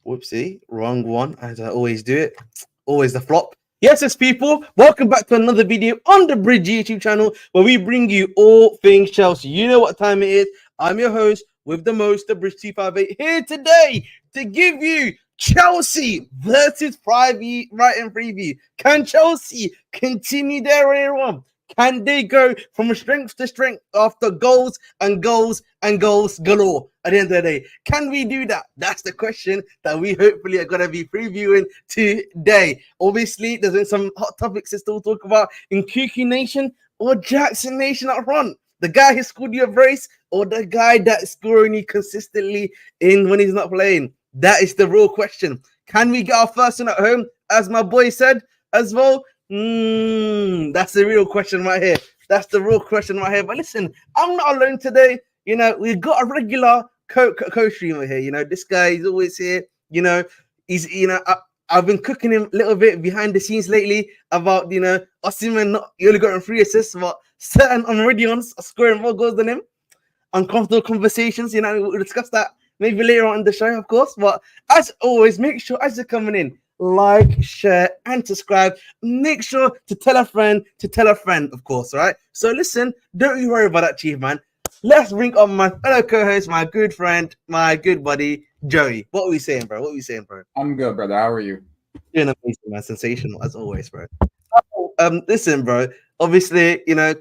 Whoopsie, wrong one, as I always do it. Always the flop. Yes, people, welcome back to another video on the Bridge YouTube channel where we bring you all things Chelsea. You know what time it is. I'm your host with the most, the Bridge 258, here today to give you Chelsea versus Brighton preview. Can Chelsea continue their run? Can they go from strength to strength after goals and goals and goals galore at the end of the day? Can we do that? That's the question that we hopefully are going to be previewing today. Obviously, there's been some hot topics to still talk about in Nkunku Nation or Jackson Nation up front. The guy who scored you a brace or the guy that's scoring you consistently in when he's not playing? That is the real question. Can we get our first one at home, as my boy said as well? That's the real question right here. That's the real question right here. But listen, I'm not alone today. You know, we've got a regular co-streamer here. You know, this guy is always here. You know, I've been cooking him a little bit behind the scenes lately about, you know, Osimhen you only got 3 assists, but certain Meridians are scoring more goals than him. Uncomfortable conversations, you know, we'll discuss that maybe later on in the show, of course. But as always, make sure as you're coming in, like, share, and subscribe. Make sure to tell a friend, of course, all right? So listen, don't you worry about that, Chief, man. Let's bring on my fellow co-host, my good friend, my good buddy, Joey. What are we saying, bro? I'm good, brother. How are you? Doing amazing, man. Sensational, as always, bro. Listen, bro. Obviously, you know,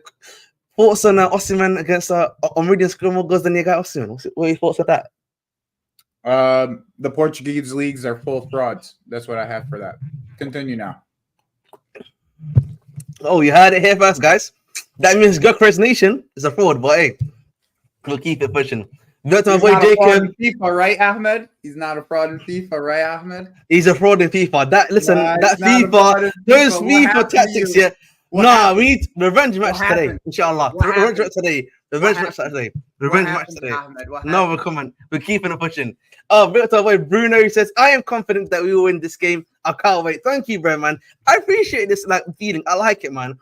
thoughts on Osimhen against Meridian scoring more goals than you got Osimhen. What are your thoughts on that? The Portuguese leagues are full of frauds. That's what I have for that. Continue now. Oh, you heard it here first, guys. That means Gökberg's Nation is a fraud, but hey, we'll keep it pushing. Go to my boy Jacob. FIFA, right, Ahmed? He's not a fraud in FIFA, right, Ahmed? He's a fraud in FIFA. That FIFA, those FIFA tactics here. Nah, we need revenge match today, inshallah. Revenge match today. No, we're coming. We're keeping it pushing. Oh, bit to our boy Bruno says, I am confident that we will win this game. I can't wait. Thank you, bro, man. I appreciate this feeling. I like it, man.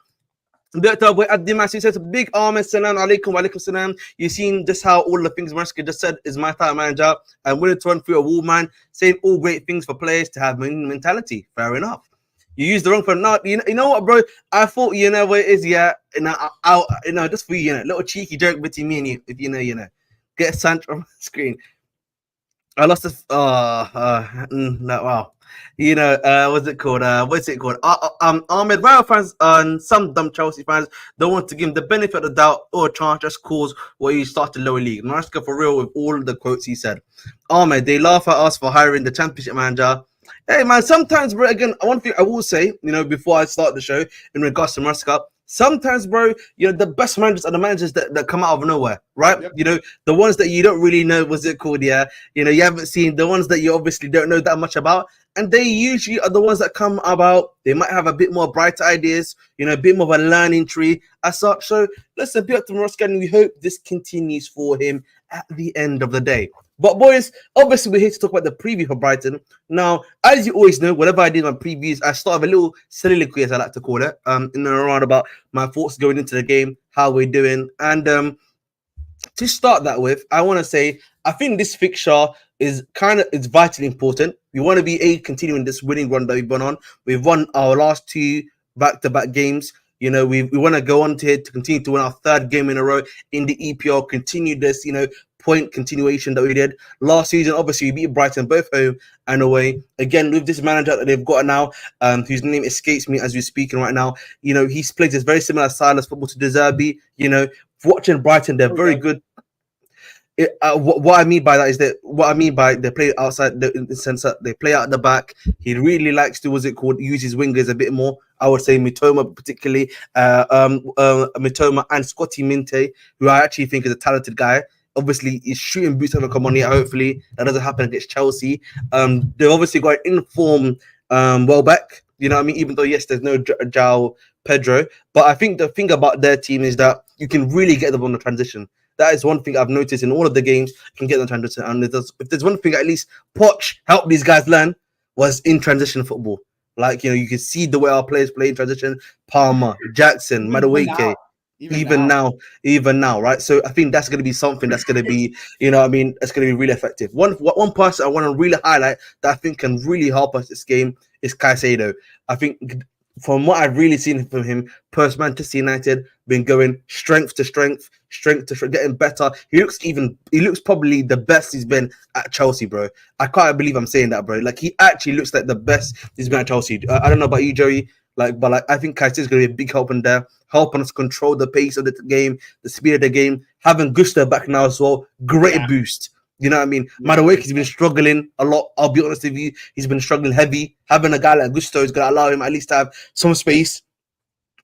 Bit to our boy Abdimas, he says, big Ahmed, salam alaikum, wa alaikum salam. You've seen just how all the things Mariska just said is my time manager. I'm willing to run through a wall, man, saying all great things for players to have mentality. Fair enough. You used the wrong for now. You know what, bro? I thought you know what it is, yeah. Just for you, little cheeky joke between me and you. If you know, get sent from the screen. I lost this. Wow. You know, what's it called? Ahmed, Real fans and some dumb Chelsea fans don't want to give him the benefit of the doubt or a chance. Just cause where you start the lower league. Mariska for real with all the quotes he said. Ahmed, they laugh at us for hiring the championship manager. Hey man, sometimes, bro, again, one thing I will say, you know, before I start the show in regards to Mariska, sometimes, bro, you know, the best managers are the managers that come out of nowhere, right? Yep. You know, the ones that you don't really know, what's it called, yeah? You know, you haven't seen, the ones that you obviously don't know that much about, and they usually are the ones that come about. They might have a bit more brighter ideas, you know, a bit more of a learning tree as such. So, listen, be up to Mariska, and we hope this continues for him at the end of the day. But boys, obviously we're here to talk about the preview for Brighton. Now, as you always know, whatever I did on previews, I start with a little soliloquy, as I like to call it, in and around about my thoughts going into the game, how we're doing. And to start that with, I want to say, I think this fixture is vitally important. We want to be continuing this winning run that we've gone on. We've won our last 2 back-to-back games. You know, we want to go on to continue to win our 3rd game in a row in the EPL, continue this, you know, point continuation that we did last season. Obviously, we beat Brighton both home and away. Again, with this manager that they've got now, whose name escapes me as we're speaking right now, you know, he's played this very similar style of football to De Zerbi. You know, watching Brighton, they're very good. What I mean by that is that they play outside in the sense that they play out the back. He really likes to, use his wingers a bit more. I would say Mitoma particularly, Mitoma and Scotty Minte, who I actually think is a talented guy. Obviously, his shooting boots haven't come on yet. Hopefully, that doesn't happen against Chelsea. They've obviously got an informed Welbeck. You know what I mean? Even though, yes, there's no João Pedro. But I think the thing about their team is that you can really get them on the transition. That is one thing I've noticed in all of the games. You can get them transition. And if there's one thing at least Poch helped these guys learn was in transition football. Like, you know, you can see the way our players play in transition. Palmer, Jackson, Madueke. Even now, right? So I think that's going to be something that's going to be, it's going to be really effective. One person I want to really highlight that I think can really help us this game is Caicedo. I think from what I've really seen from him, post Manchester United, been going strength to strength, getting better. He looks probably the best he's been at Chelsea, bro. I can't believe I'm saying that, bro. Like, he actually looks like the best he's been at Chelsea. I don't know about you, Joey. But I think Caicedo is going to be a big help in there, helping us control the pace of the game, the speed of the game. Having Gusto back now as well, great boost. You know what I mean? Madueke, he's been struggling a lot. I'll be honest with you, he's been struggling heavy. Having a guy like Gusto is going to allow him at least to have some space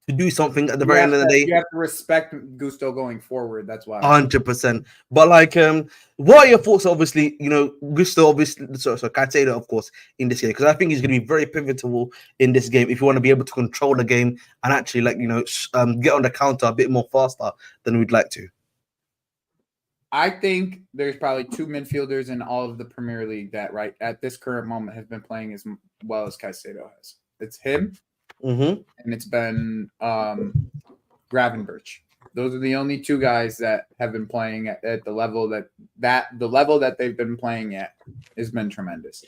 to do something at the very end of the day. You have to respect Gusto going forward. That's why. 100%. But what are your thoughts? Obviously, Gusto, obviously, so Caicedo, of course, in this game, because I think he's going to be very pivotal in this game if you want to be able to control the game and actually, get on the counter a bit more faster than we'd like to. I think there's probably two midfielders in all of the Premier League that, right at this current moment, have been playing as well as Caicedo has. It's him, and it's been Gravenberch. Those are the only two guys that have been playing at the level the level that they've been playing at has been tremendous.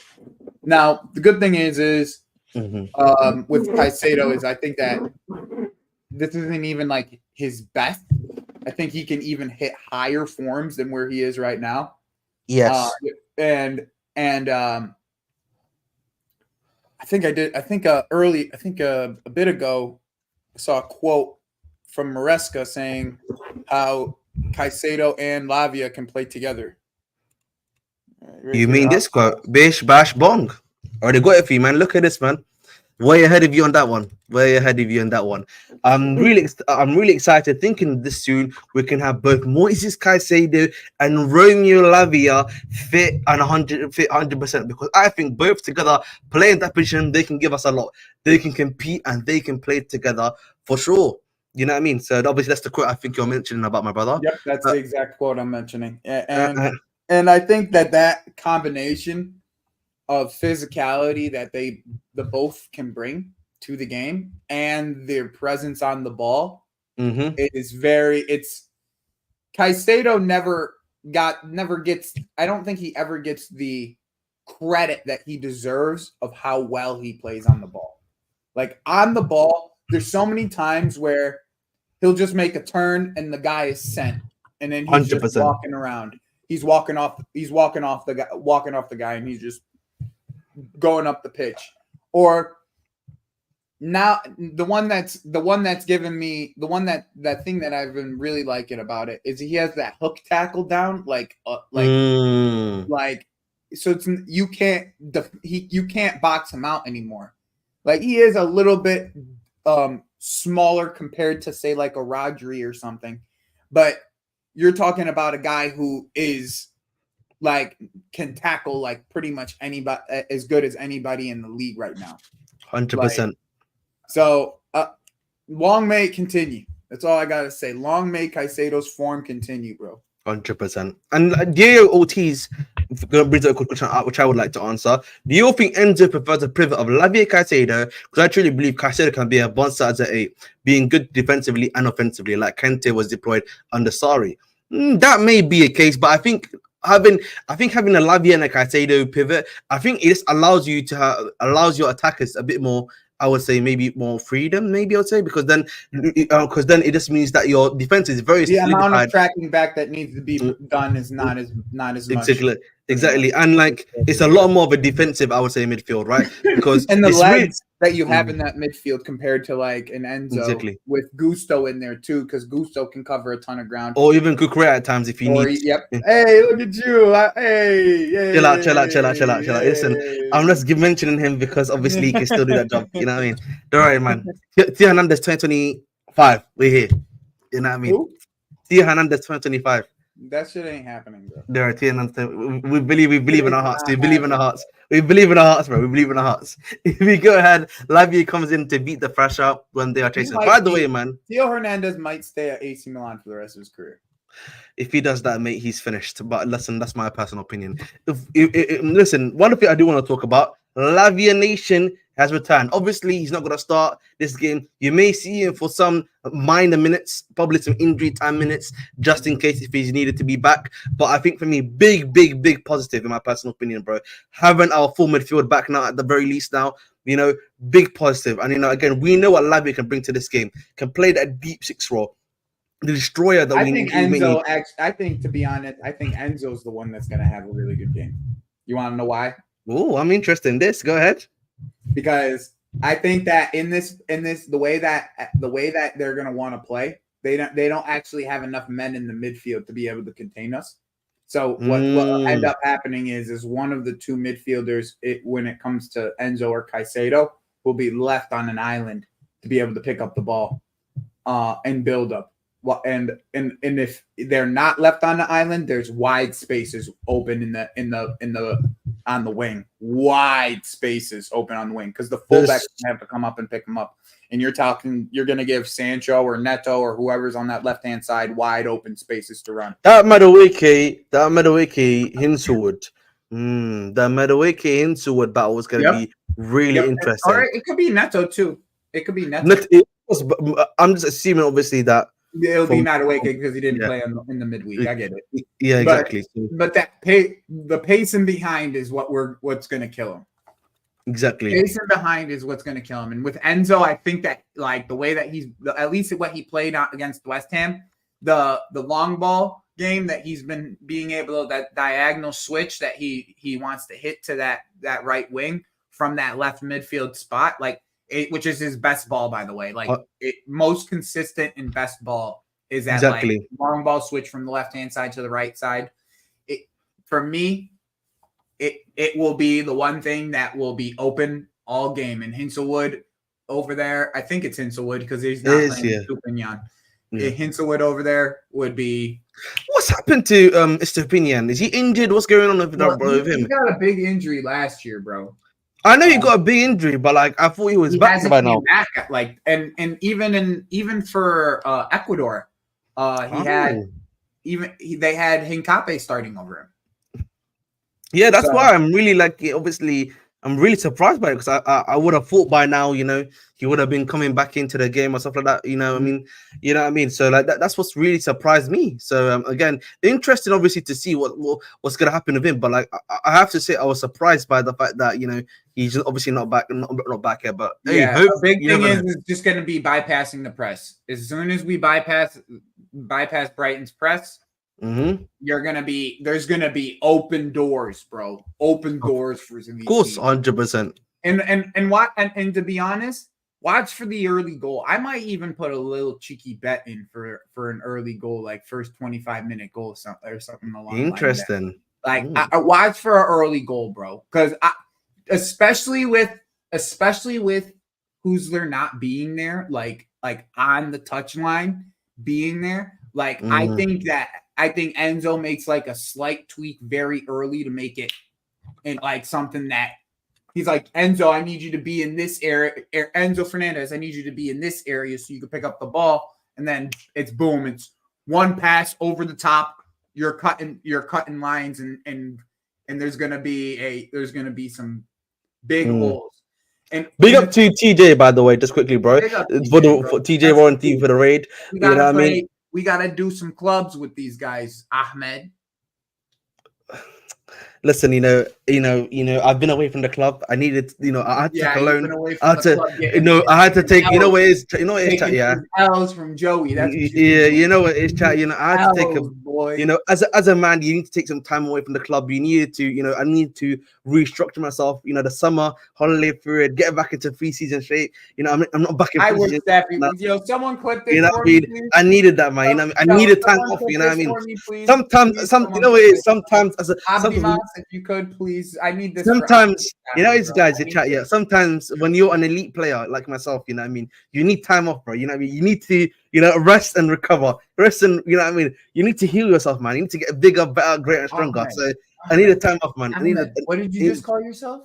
Now, the good thing is with Caicedo is I think that this isn't even like his best. I think he can even hit higher forms than where he is right now. Yes. I think a bit ago, I saw a quote from Maresca saying how Caicedo and Lavia can play together. You mean this quote? Bish, bash, bong. Already got it for you, man. Look at this, man. Way ahead of you on that one. I'm really excited. Thinking this soon we can have both Moises Caicedo and Romeo Lavia fit 100%, because I think both together playing that position, they can give us a lot. They can compete and they can play together for sure. You know what I mean? So obviously that's the quote I think you're mentioning about my brother. Yep, that's the exact quote I'm mentioning. And I think that combination of physicality that the both can bring to the game and their presence on the ball it's Caicedo never gets, I don't think he ever gets the credit that he deserves of how well he plays on the ball. Like, on the ball, there's so many times where he'll just make a turn and the guy is sent, and then he's 100%. Just walking around. He's walking off the guy, and he's just going up the pitch. Or now the one that's given me that thing that I've been really liking about it is he has that hook tackle down, so it's you can't box him out anymore. Like, he is a little bit smaller compared to, say, like a Rodri or something, but you're talking about a guy who is can tackle pretty much anybody, as good as anybody in the league right now. 100%. So long may it continue. That's all I gotta say. Long may Caicedo's form continue, bro. 100%. And Diego Ortiz brings up a question which I would like to answer. Do you think Enzo prefers a pivot of Lavia Caicedo? Because I truly believe Caicedo can be a both sides at 8, being good defensively and offensively, like Kante was deployed under Sarri. That may be a case, but I think having a Lavia and a Caicedo pivot, I think it just allows your attackers a bit more, I would say, maybe more freedom, maybe I would say, because then it just means that your defense is very solidified. The amount of tracking back that needs to be done is not as much. Exactly. And it's a lot more of a defensive, I would say, midfield, right? Because and the legs that you have in that midfield compared to an Enzo with Gusto in there too, because Gusto can cover a ton of ground. Or even Kukurea at times if you need. Yep. Hey, look at you. Hey. Chill out. Listen, I'm just mentioning him because obviously he can still do that job. You know what I mean? Don't worry, man. Theo Hernandez 2025. We're here. You know what I mean? Who? Theo Hernandez 2025. That shit ain't happening, bro. There are we believe in our hearts. We believe in our hearts. We believe in our hearts, bro. We believe in our hearts. If we go ahead, Lavia comes in to beat the fresh out when they are chasing. By the way, man, Theo Hernandez might stay at AC Milan for the rest of his career. If he does that, mate, he's finished. But listen, that's my personal opinion. Listen, one thing I do want to talk about, Lavia Nation has returned. Obviously, he's not going to start this game. You may see him for some minor minutes, probably some injury time minutes, just in case if he's needed to be back. But I think for me, big positive in my personal opinion, bro. Having our full midfield back now at the very least now, big positive. And, again, we know what Lavia can bring to this game. Can play that deep six role. The destroyer that I think Enzo. I think, to be honest, I think Enzo's the one that's going to have a really good game. You want to know why? Oh, I'm interested in this. Go ahead. Because I think that in this the way that they're going to want to play, they don't actually have enough men in the midfield to be able to contain us. So what will end up happening is one of the two midfielders, when it comes to Enzo or Caicedo, will be left on an island to be able to pick up the ball and build up. And if they're not left on the island, there's wide spaces open on the wing. Wide spaces open on the wing because the fullbacks have to come up and pick them up. And you're going to give Sancho or Neto or whoever's on that left-hand side wide open spaces to run. That Madueke Hinselwood. The Madueke Hinselwood battle was going to be really interesting. Or it could be Neto too. It could be Neto. I'm just assuming, obviously, that it'll be Madueke because he didn't play in the midweek. I get it. Yeah, exactly. But the pacing behind is what's going to kill him. Exactly. Pacing behind is what's going to kill him. And with Enzo, I think that the way that he's at least what he played against West Ham, the long ball game that he's been being able to, that diagonal switch that he wants to hit to that right wing from that left midfield spot, which is his best ball, by the way. Most consistent and best ball is that long ball switch from the left-hand side to the right side. For me, it will be the one thing that will be open all game. And Hinselwood over there, I think it's Hinselwood because he's not playing Stupinian. Yeah. Hinselwood over there would be. What's happened to Stupinian? Is he injured? What's going on with him? He got a big injury last year, bro. I know he got a big injury, but I thought he was back by now. And even for Ecuador, they had Hincape starting over him. Yeah, that's why I'm really obviously I'm really surprised by it because I would have thought by now, he would have been coming back into the game or stuff like that. You know what I mean? So that's what's really surprised me. So again, interesting obviously to see what's gonna happen with him. But I have to say I was surprised by the fact that he's obviously not back yet. But the big thing is just gonna be bypassing the press. As soon as we bypass Brighton's press. Mm-hmm. There's gonna be open doors, bro. Open doors for these. Of course, 100%. And to be honest, watch for the early goal. I might even put a little cheeky bet in for an early goal, like first 25-minute goal or something along. Interesting. I watch for an early goal, bro, because especially with Husler not being there, like on the touchline being there, I think Enzo makes a slight tweak very early to make it and something that he's like, Enzo, I need you to be in this area. Enzo Fernandez, I need you to be in this area so you can pick up the ball. And then it's boom. It's one pass over the top. You're cutting lines and there's gonna be some big holes. And big up to TJ, by the way, just quickly, bro. For TJ Warranty for the raid. You know what I mean? We got to do some clubs with these guys, Ahmed. Listen, I've been away from the club. I needed, I had to take a loan. I had to take, L's from Joey. That's what it is, chat. I had to take as a man, you need to take some time away from the club. You needed to, I need to restructure myself. The summer holiday period, get back into preseason shape. I'm not back in. I would definitely. Someone clip this. I needed that, man. I needed time off. You know what I mean? Sometimes as a if you could, please. I need this. Sometimes, guys, in chat, sometimes when you're an elite player like myself, you know what I mean, you need time off, bro. You know what I mean? You need to, rest and recover. Rest and, you know what I mean? You need to heal yourself, man. You need to get bigger, better, greater, stronger. So I need a time off, man. What did you just call yourself?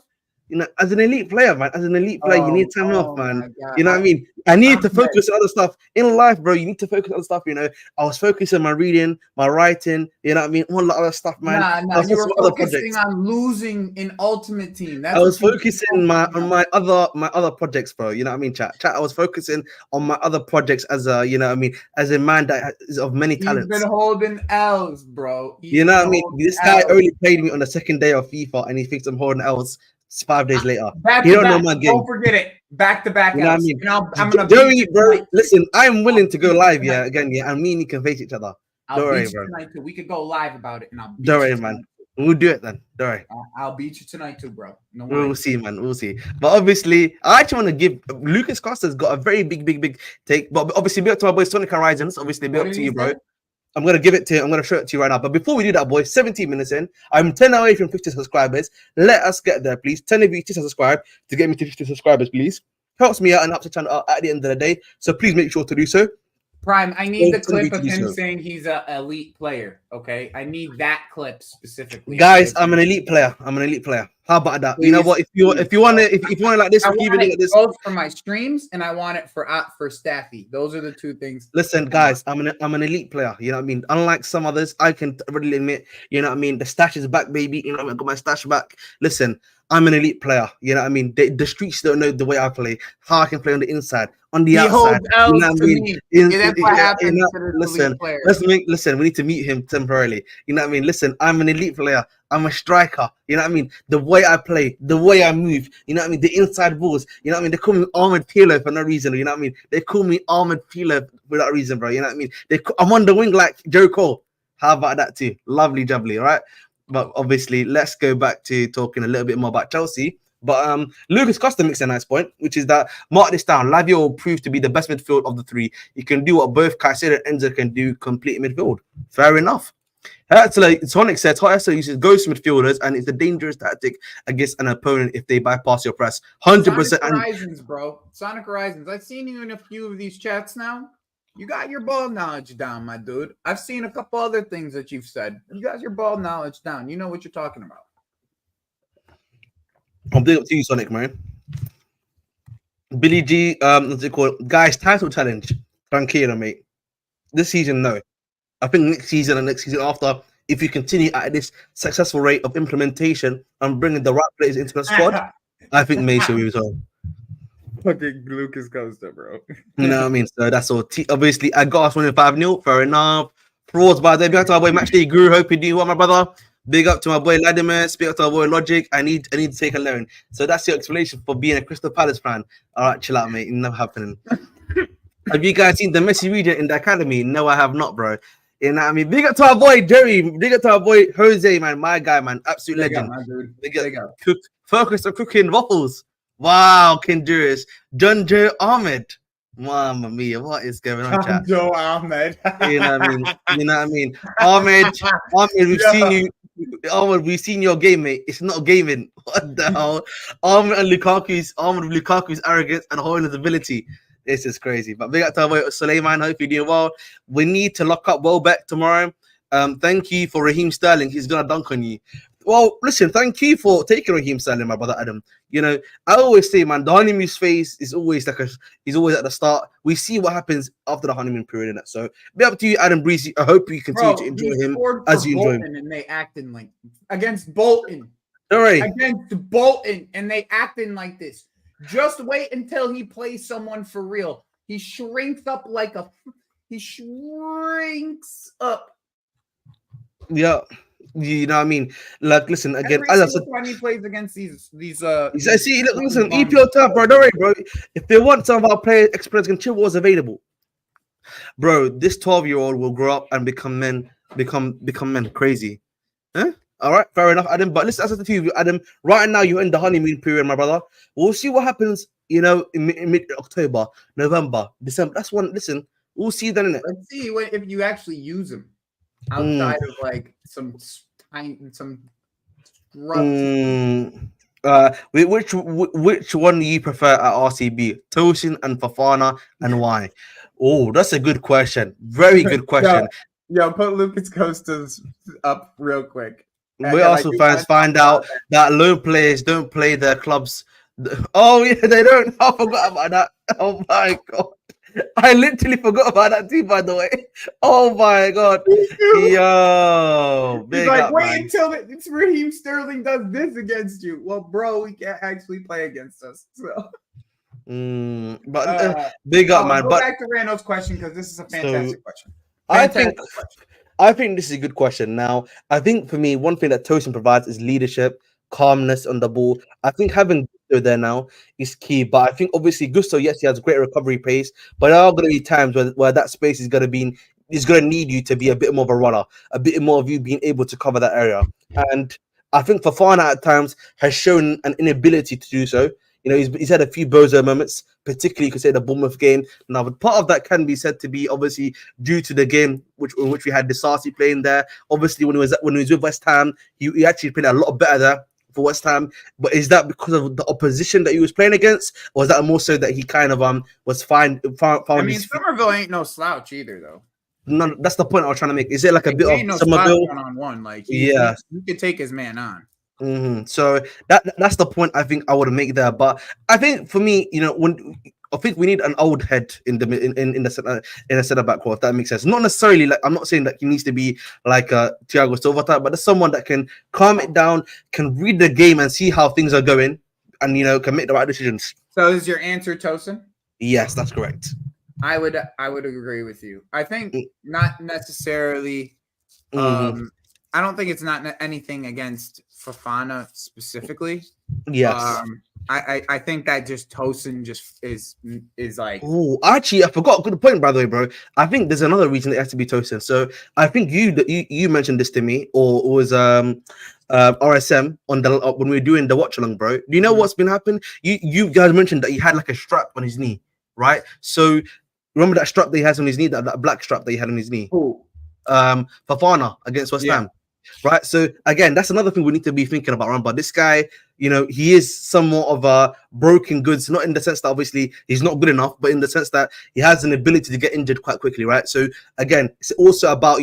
As an elite player, man. As an elite player, you need time off, man. You know what I mean? I need to focus on other stuff in life, bro. You need to focus on other stuff. You know, I was focusing on my reading, my writing. You know what I mean? All the other stuff, man. Nah. You were focusing on losing in Ultimate Team. That's I was focusing on my other projects, bro. You know what I mean? Chat. I was focusing on my other projects as a, you know what I mean, as a man that is of many talents. He's been holding L's, bro. You know what I mean? This guy only played me on the second day of FIFA, and he thinks I'm holding L's 5 days later. He don't know my game. Don't forget it. Back-to-back. You know what I mean? I'm gonna Joey, bro. Listen, I'm willing to go live. Yeah, again, yeah, and me and you can face each other. Don't worry, bro. Tonight too. We could go live about it, and I'll beat don't worry, man. We'll do it then. Don't worry. I'll beat you tonight too, bro. No worries. We'll see, man. We'll see. But obviously, I actually want to give Lucas Costa's got a very big take. But obviously, built to our boy Sonic Horizons. Obviously, built to you, bro. I'm gonna give it to you. I'm gonna show it to you right now. But before we do that, boys, 17 minutes in, I'm 10 away from 50 subscribers. Let us get there, please. 10 of you to subscribe to get me to 50 subscribers, please. Helps me out and helps the channel out at the end of the day. So please make sure to do so. Prime, I need the clip of him saying he's an elite player. Okay, I need that clip specifically. Guys, I'm an elite player. How about that? Please, you know what? If you want it like this, keep it like this. Both for my streams, and I want it for Staffy. Those are the two things. Listen, guys, I'm an elite player. You know what I mean? Unlike some others, I can really admit. You know what I mean? The stash is back, baby. You know, I got my stash back. Listen, I'm an elite player. You know what I mean? The streets don't know the way I play. How I can play on the inside, on the outside. You know what I mean? That's what happens. Listen. We need to meet him temporarily. You know what I mean? Listen, I'm an elite player. I'm a striker. You know what I mean? The way I play, the way I move. You know what I mean? The inside balls. You know what I mean? They call me Armored Peeler for no reason. You know what I mean? They call me Armored Peeler for that reason, bro. You know what I mean? I'm on the wing like Joe Cole. How about that too? Lovely jubbly, all right? But obviously, let's go back to talking a little bit more about Chelsea. But Lucas Costa makes a nice point, which is that, mark this down, Lavia will prove to be the best midfield of the three. He can do what both Caicedo and Enzo can do, complete midfield. Fair enough. Sonic said, Hertha uses ghost midfielders, and it's a dangerous tactic against an opponent if they bypass your press. 100%. Sonic Horizons, bro. Sonic Horizons. I've seen you in a few of these chats now. You got your ball knowledge down, my dude. I've seen a couple other things that you've said. You got your ball knowledge down. You know what you're talking about. I'm big up to you, Sonic, man. Billy G, what's it called? Guys, title challenge. Tranquilo, mate. This season, no. I think next season and next season after, if you continue at this successful rate of implementation and bringing the right players into the squad, I think Mason will be as well. Fucking Lucas Costa, bro. You know what I mean? So that's all. Obviously, I got us winning 5-0. Fair enough. Frauds by there. Big up to my boy Matchday Guru. Hope you do well, my brother. Big up to my boy Vladimir. Big up to my boy Logic. I need to take a loan. So that's your explanation for being a Crystal Palace fan. All right, chill out, mate. Never happening. Have you guys seen the Messi video in the academy? No, I have not, bro. You know what I mean? Big up to our boy Jerry. Big up to our boy Jose, man. My guy, man. Absolute legend. Big up. Focus on cooking waffles. Wow, Kindurus. John Joe Ahmed. Mamma mia, what is going on, chat? Joe Ahmed. You know what I mean? You know what I mean? Ahmed, we've seen you. Ahmed, we've seen your game, mate. It's not gaming. What the hell? Ahmed with Lukaku's arrogance and Hoyland's ability. This is crazy. But big up to our boy Suleiman. Hope you're doing well. We need to lock up Welbeck tomorrow. Thank you for Raheem Sterling. He's gonna dunk on you. Well, listen, thank you for taking Raheem Sterling, my brother Adam. You know, I always say, man, the honeymoon phase is always he's always at the start. We see what happens after the honeymoon period and that. So be up to you, Adam Breezy. I hope you continue to enjoy him as you enjoy him. And they acting like against Bolton. All right. Against Bolton, and they acting like this. Just wait until he plays someone for real. He shrinks up Yeah. You know what I mean? Like, listen, again, as I said, when he plays against these see, look, listen, EPL tough, bro. Don't worry, bro. If they want some of our players, experience, and Chilwell's available, bro. This 12-year-old will grow up and become men. Crazy, huh? All right, fair enough, Adam. But listen, as I said to you, Adam, right now you're in the honeymoon period, my brother. We'll see what happens. You know, in mid-October, November, December. That's one. Listen, we'll see then. Innit? Let's see if you actually use him outside of like some. Which one do you prefer at RCB? Tosin and Fafana, and why? Oh, that's a good question. Very good question. Yo, put Lucas Costa's up real quick. We also fans find out that loan players don't play their clubs Oh yeah, they don't. I forgot about that. Oh my god. I literally forgot about that too, by the way. Oh my god. Yo, He's big like, up, wait man. until Raheem Sterling does this against you. Well, bro, he can't actually play against us. So, Big up, man. go But back to Randall's question because this is a so fantastic question. I Fantastic think question. I think this is a good question. Now, I think for me, one thing that Tosin provides is leadership, calmness on the ball. I think having Gusto there now is key. But I think obviously Gusto, yes, he has a great recovery pace, but there are going to be times where that space is going to need you to be a bit more of a runner, a bit more of you being able to cover that area. And I think Fofana at times has shown an inability to do so. You know, he's had a few bozo moments, particularly you could say the Bournemouth game. Now, but part of that can be said to be obviously due to the game in which we had Disasi playing there. Obviously, when he was with West Ham, he actually played a lot better there for West Ham. But is that because of the opposition that he was playing against, or is that more so that he kind of was found I mean, his feet? Somerville ain't no slouch either, though. No, that's the point I was trying to make. Is it like a Like, bit he of ain't no slouch Somerville? one-on-one. Like Yeah. he could take his man on. So that's the point I think I would make there. But I think for me, you know, I think we need an old head in the center back core, if that makes sense. Not necessarily like I'm not saying that he needs to be like a Thiago Silva type, but there's someone that can calm it down, can read the game and see how things are going, and can make the right decisions. So is your answer Tosin? Yes, that's correct. I would agree with you. I think not necessarily. I don't think it's not anything against Fofana specifically. Yes. I think that just Tosin just is like. Oh, actually, I forgot. Good point, by the way, bro. I think there's another reason it has to be Tosin. So I think you mentioned this to me, or it was RSM on the when we were doing the watch along, bro. Do you know what's been happening? You guys mentioned that he had like a strap on his knee, right? So remember that strap that he has on his knee, that black strap that he had on his knee. Ooh. Fofana against West Ham. Right, so again, that's another thing we need to be thinking about, right? But this guy, he is somewhat of a broken goods, not in the sense that obviously he's not good enough, but in the sense that he has an ability to get injured quite quickly, right? So again, it's also about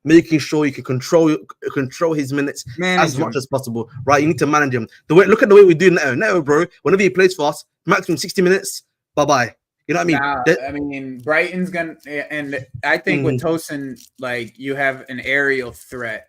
making sure you can control his minutes as much as possible, right? You need to manage him. Look at the way we do Neto, bro. Whenever he plays for us, maximum 60 minutes, bye. You know what I mean? I mean, Brighton's gonna, and I think with Tosin, like you have an aerial threat.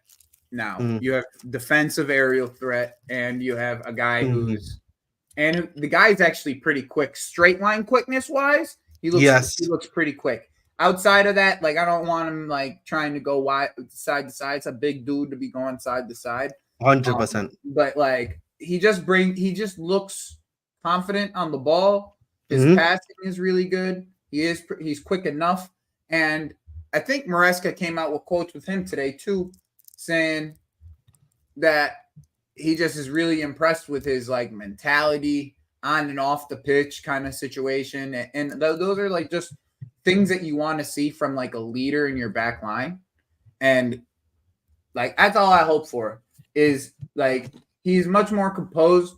Now you have defensive aerial threat, and you have a guy and the guy's actually pretty quick, straight line quickness wise. He looks pretty quick. Outside of that, like I don't want him like trying to go side to side. It's a big dude to be going side to side. 100%. But like he just looks confident on the ball. His passing is really good. He's quick enough, and I think Maresca came out with quotes with him today too, saying that he just is really impressed with his like mentality on and off the pitch kind of situation. And those are like just things that you want to see from like a leader in your back line. And like, that's all I hope for is like, he's much more composed.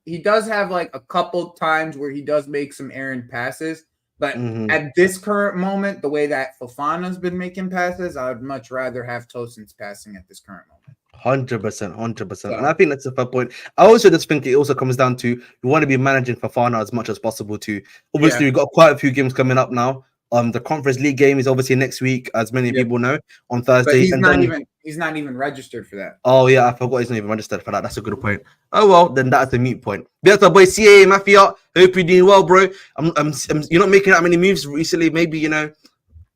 He does have like a couple times where he does make some errant passes, but at this current moment, the way that Fofana's been making passes, I would much rather have Tosin's passing at this current moment. 100%. And I think that's a fair point. I also just think it also comes down to you want to be managing Fofana as much as possible too. Obviously, we've got quite a few games coming up now. The Conference League game is obviously next week, as many people know, on Thursday. But he's not even registered for that. Oh yeah, I forgot he's not even registered for that. That's a good point. Oh well, then that's a mute point. Better boy, CA Mafia. Hope you're doing well, bro. You're not making that many moves recently. Maybe you know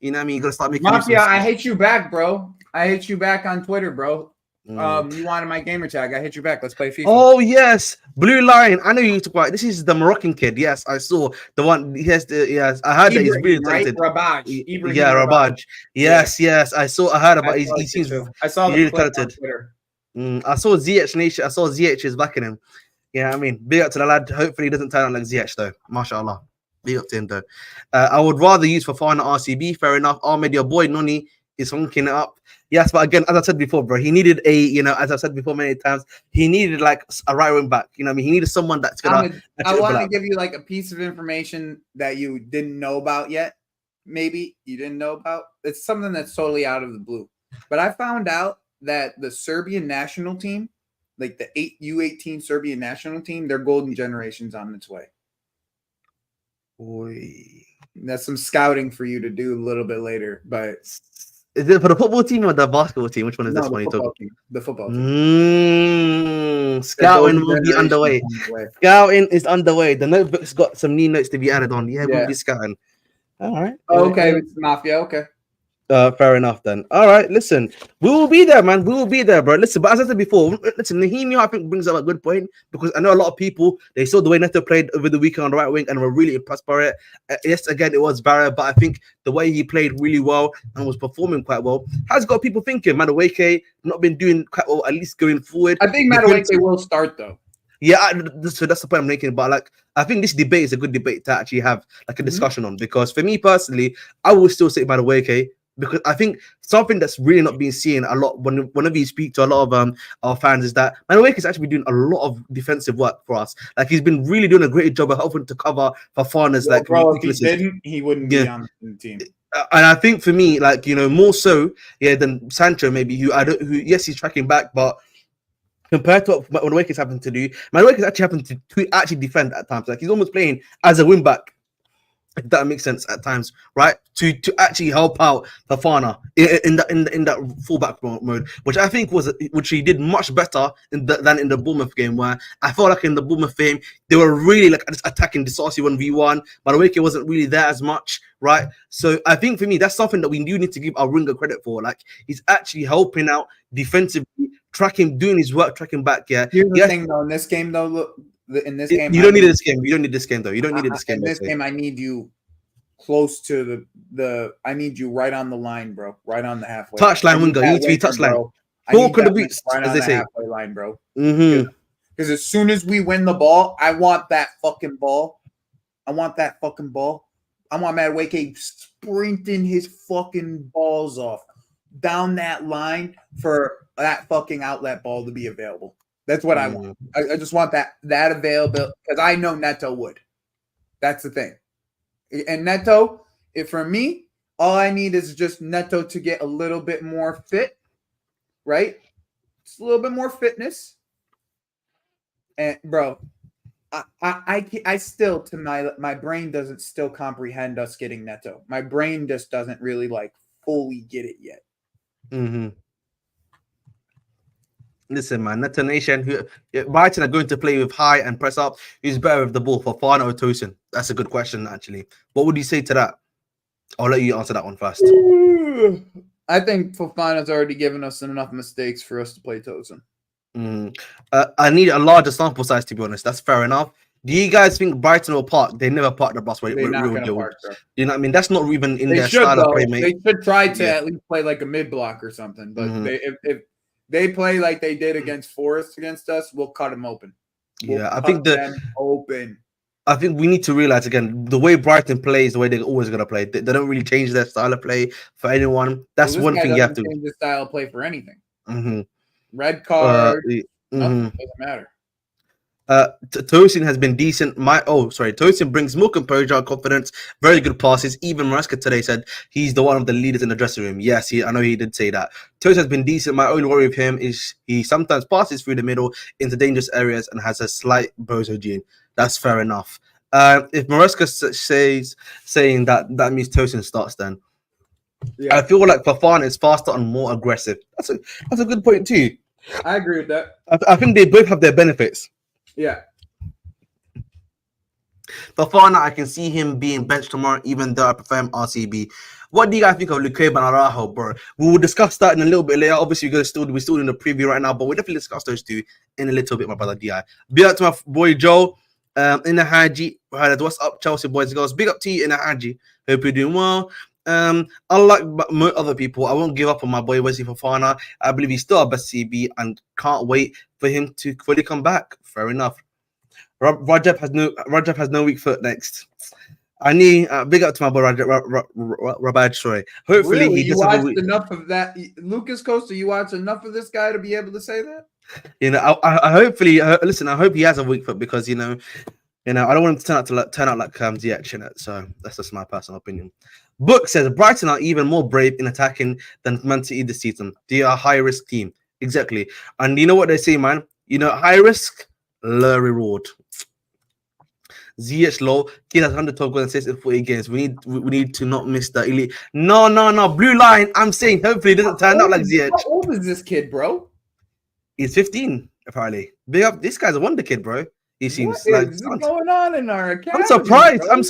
what I mean. You gotta start making Mafia. I hate you back, bro. I hate you back on Twitter, bro. You wanted my gamer tag. I hit you back. Let's play FIFA. Oh yes, Blue Line. I know you talk about. This is the Moroccan kid. Yes, I saw the one. Yes, I heard that he's really talented. Rabaj. Yeah, Rabaj. Yes. I heard about. He seems. I saw the really clip talented. on Twitter. I saw ZH Nation. I saw ZH is backing him. Yeah, I mean, big up to the lad. Hopefully, he doesn't turn out like ZH though. Mashallah. Big up to him though. I would rather use Fofana RCB. Fair enough. Ahmed, your boy Noni is honking it up. Yes, but again, as I said before, bro, he needed as I've said before many times, he needed like a right wing back. You know what I mean? He needed someone that's gonna. I want to give you like a piece of information that you didn't know about yet. Maybe you didn't know about. It's something that's totally out of the blue. But I found out that the Serbian national team like the U18 Serbian national team, their golden generation's on its way. Boy. That's some scouting for you to do a little bit later, but is it for the football team or the basketball team? Which one is no, this one you talking? The football team. Scouting will be underway. Scouting is underway. The notebook's got some new notes to be added on. Yeah, we'll be scouting. All right. Okay, it's Mafia. Okay. Fair enough then. All right, listen, we will be there, man. We will be there, bro. Listen, but as I said before, listen, Nahimio, I think brings up a good point because I know a lot of people they saw the way Neto played over the weekend on the right wing and were really impressed by it. Yes, again, it was Barra, but I think the way he played really well and was performing quite well has got people thinking Madueke not been doing quite well, at least going forward. I think Madueke will start though. Yeah, so that's the point I'm making. But like, I think this debate is a good debate to actually have like a discussion on because for me personally, I will still say Madueke. Because I think something that's really not being seen a lot whenever you speak to a lot of our fans is that Madueke is actually been doing a lot of defensive work for us. Like he's been really doing a great job of helping to cover Fafana's like. Bro, if he didn't, he wouldn't be on the team. And I think for me, like more so, than Sancho maybe who yes he's tracking back, but compared to what Madueke is having to do, Madueke is actually having to actually defend at times. Like he's almost playing as a wing back. If that makes sense at times, right? To actually help out Fafana in that fullback mode, which I think which he did much better than in the Bournemouth game, where I felt like in the Bournemouth game they were really like just attacking Disasi 1v1, but Madueke wasn't really there as much, right? So I think for me that's something that we do need to give our Ringer credit for. Like he's actually helping out defensively, tracking, doing his work, tracking back. Yeah. Here's the thing though, in this game though, look. In this game, you don't need this game. You don't need this game though. You don't need this game. In this game, I need you close to the. I need you right on the line, bro. Right on the halfway. Touchline window. You need to be touchline. Four contributes, right on as they the say. halfway line, bro. Because as soon as we win the ball, I want that fucking ball. I want that fucking ball. I want Madueke sprinting his fucking balls off down that line for that fucking outlet ball to be available. That's what I want. I just want that availability because I know Neto would. That's the thing. And Neto, for me, all I need is just Neto to get a little bit more fit, right? Just a little bit more fitness. And bro, I still to my brain doesn't still comprehend us getting Neto. My brain just doesn't really like fully get it yet. Listen, man, Neto Nation, Brighton are going to play with high and press up. Who's better with the ball, Fofana or Tosin? That's a good question, actually. What would you say to that? I'll let you answer that one first. I think Fofana's already given us enough mistakes for us to play Tosin. I need a larger sample size, to be honest. That's fair enough. Do you guys think Brighton will park? They never park the bus. They're not going to park, bro. You know what I mean? That's not even in their style of play, mate. They should try to at least play like a mid block or something. But if they play like they did against Forest against us, we'll cut them open. I think I think we need to realize again the way Brighton plays, the way they're always going to play. They don't really change their style of play for anyone. That's one thing you have to change the style of play for anything. Red card, nothing, doesn't matter. Tosin has been decent. Tosin brings more composure and confidence. Very good passes. Even Maresca today said he's the one of the leaders in the dressing room. Yes, I know he did say that. Tosin has been decent. My only worry with him is he sometimes passes through the middle into dangerous areas and has a slight bozo gene. That's fair enough. If Maresca saying that means Tosin starts, then I feel like Fafana is faster and more aggressive. That's a good point too. I agree with that. I think they both have their benefits. Yeah. Fafana, I can see him being benched tomorrow, even though I prefer him RCB. What do you guys think of Luque and Araujo, bro? We will discuss that in a little bit later. Obviously, we're still in the preview right now, but we'll definitely discuss those two in a little bit, my brother DI. Big up to my boy Joe, Inahaji. What's up, Chelsea boys and girls? Big up to you, Inahaji. Hope you're doing well. Unlike other people, I won't give up on my boy Wesley Fofana. I believe he's still our best CB and can't wait for him to fully come back. Fair enough. Rajab has no weak foot next. I need big up to my boy Rabaj. Sorry. Hopefully really? He you doesn't watched enough of that, Lucas Costa. You watched enough of this guy to be able to say that. I hopefully listen. I hope he has a weak foot because I don't want him to turn out like Ziyech. So that's just my personal opinion. Book says Brighton are even more brave in attacking than Man City this season. They are a high risk team. Exactly. And you know what they say, man? You know, high risk, low reward. ZH low. Kid has 112 goals and assists in 40 games. We need to not miss the elite. No. Blue line. I'm saying hopefully it doesn't turn out like ZH. How old is this kid, bro? He's 15, apparently. Big up. This guy's a wonder kid, bro. He seems what is going on in our academy? I'm surprised. Bro? I'm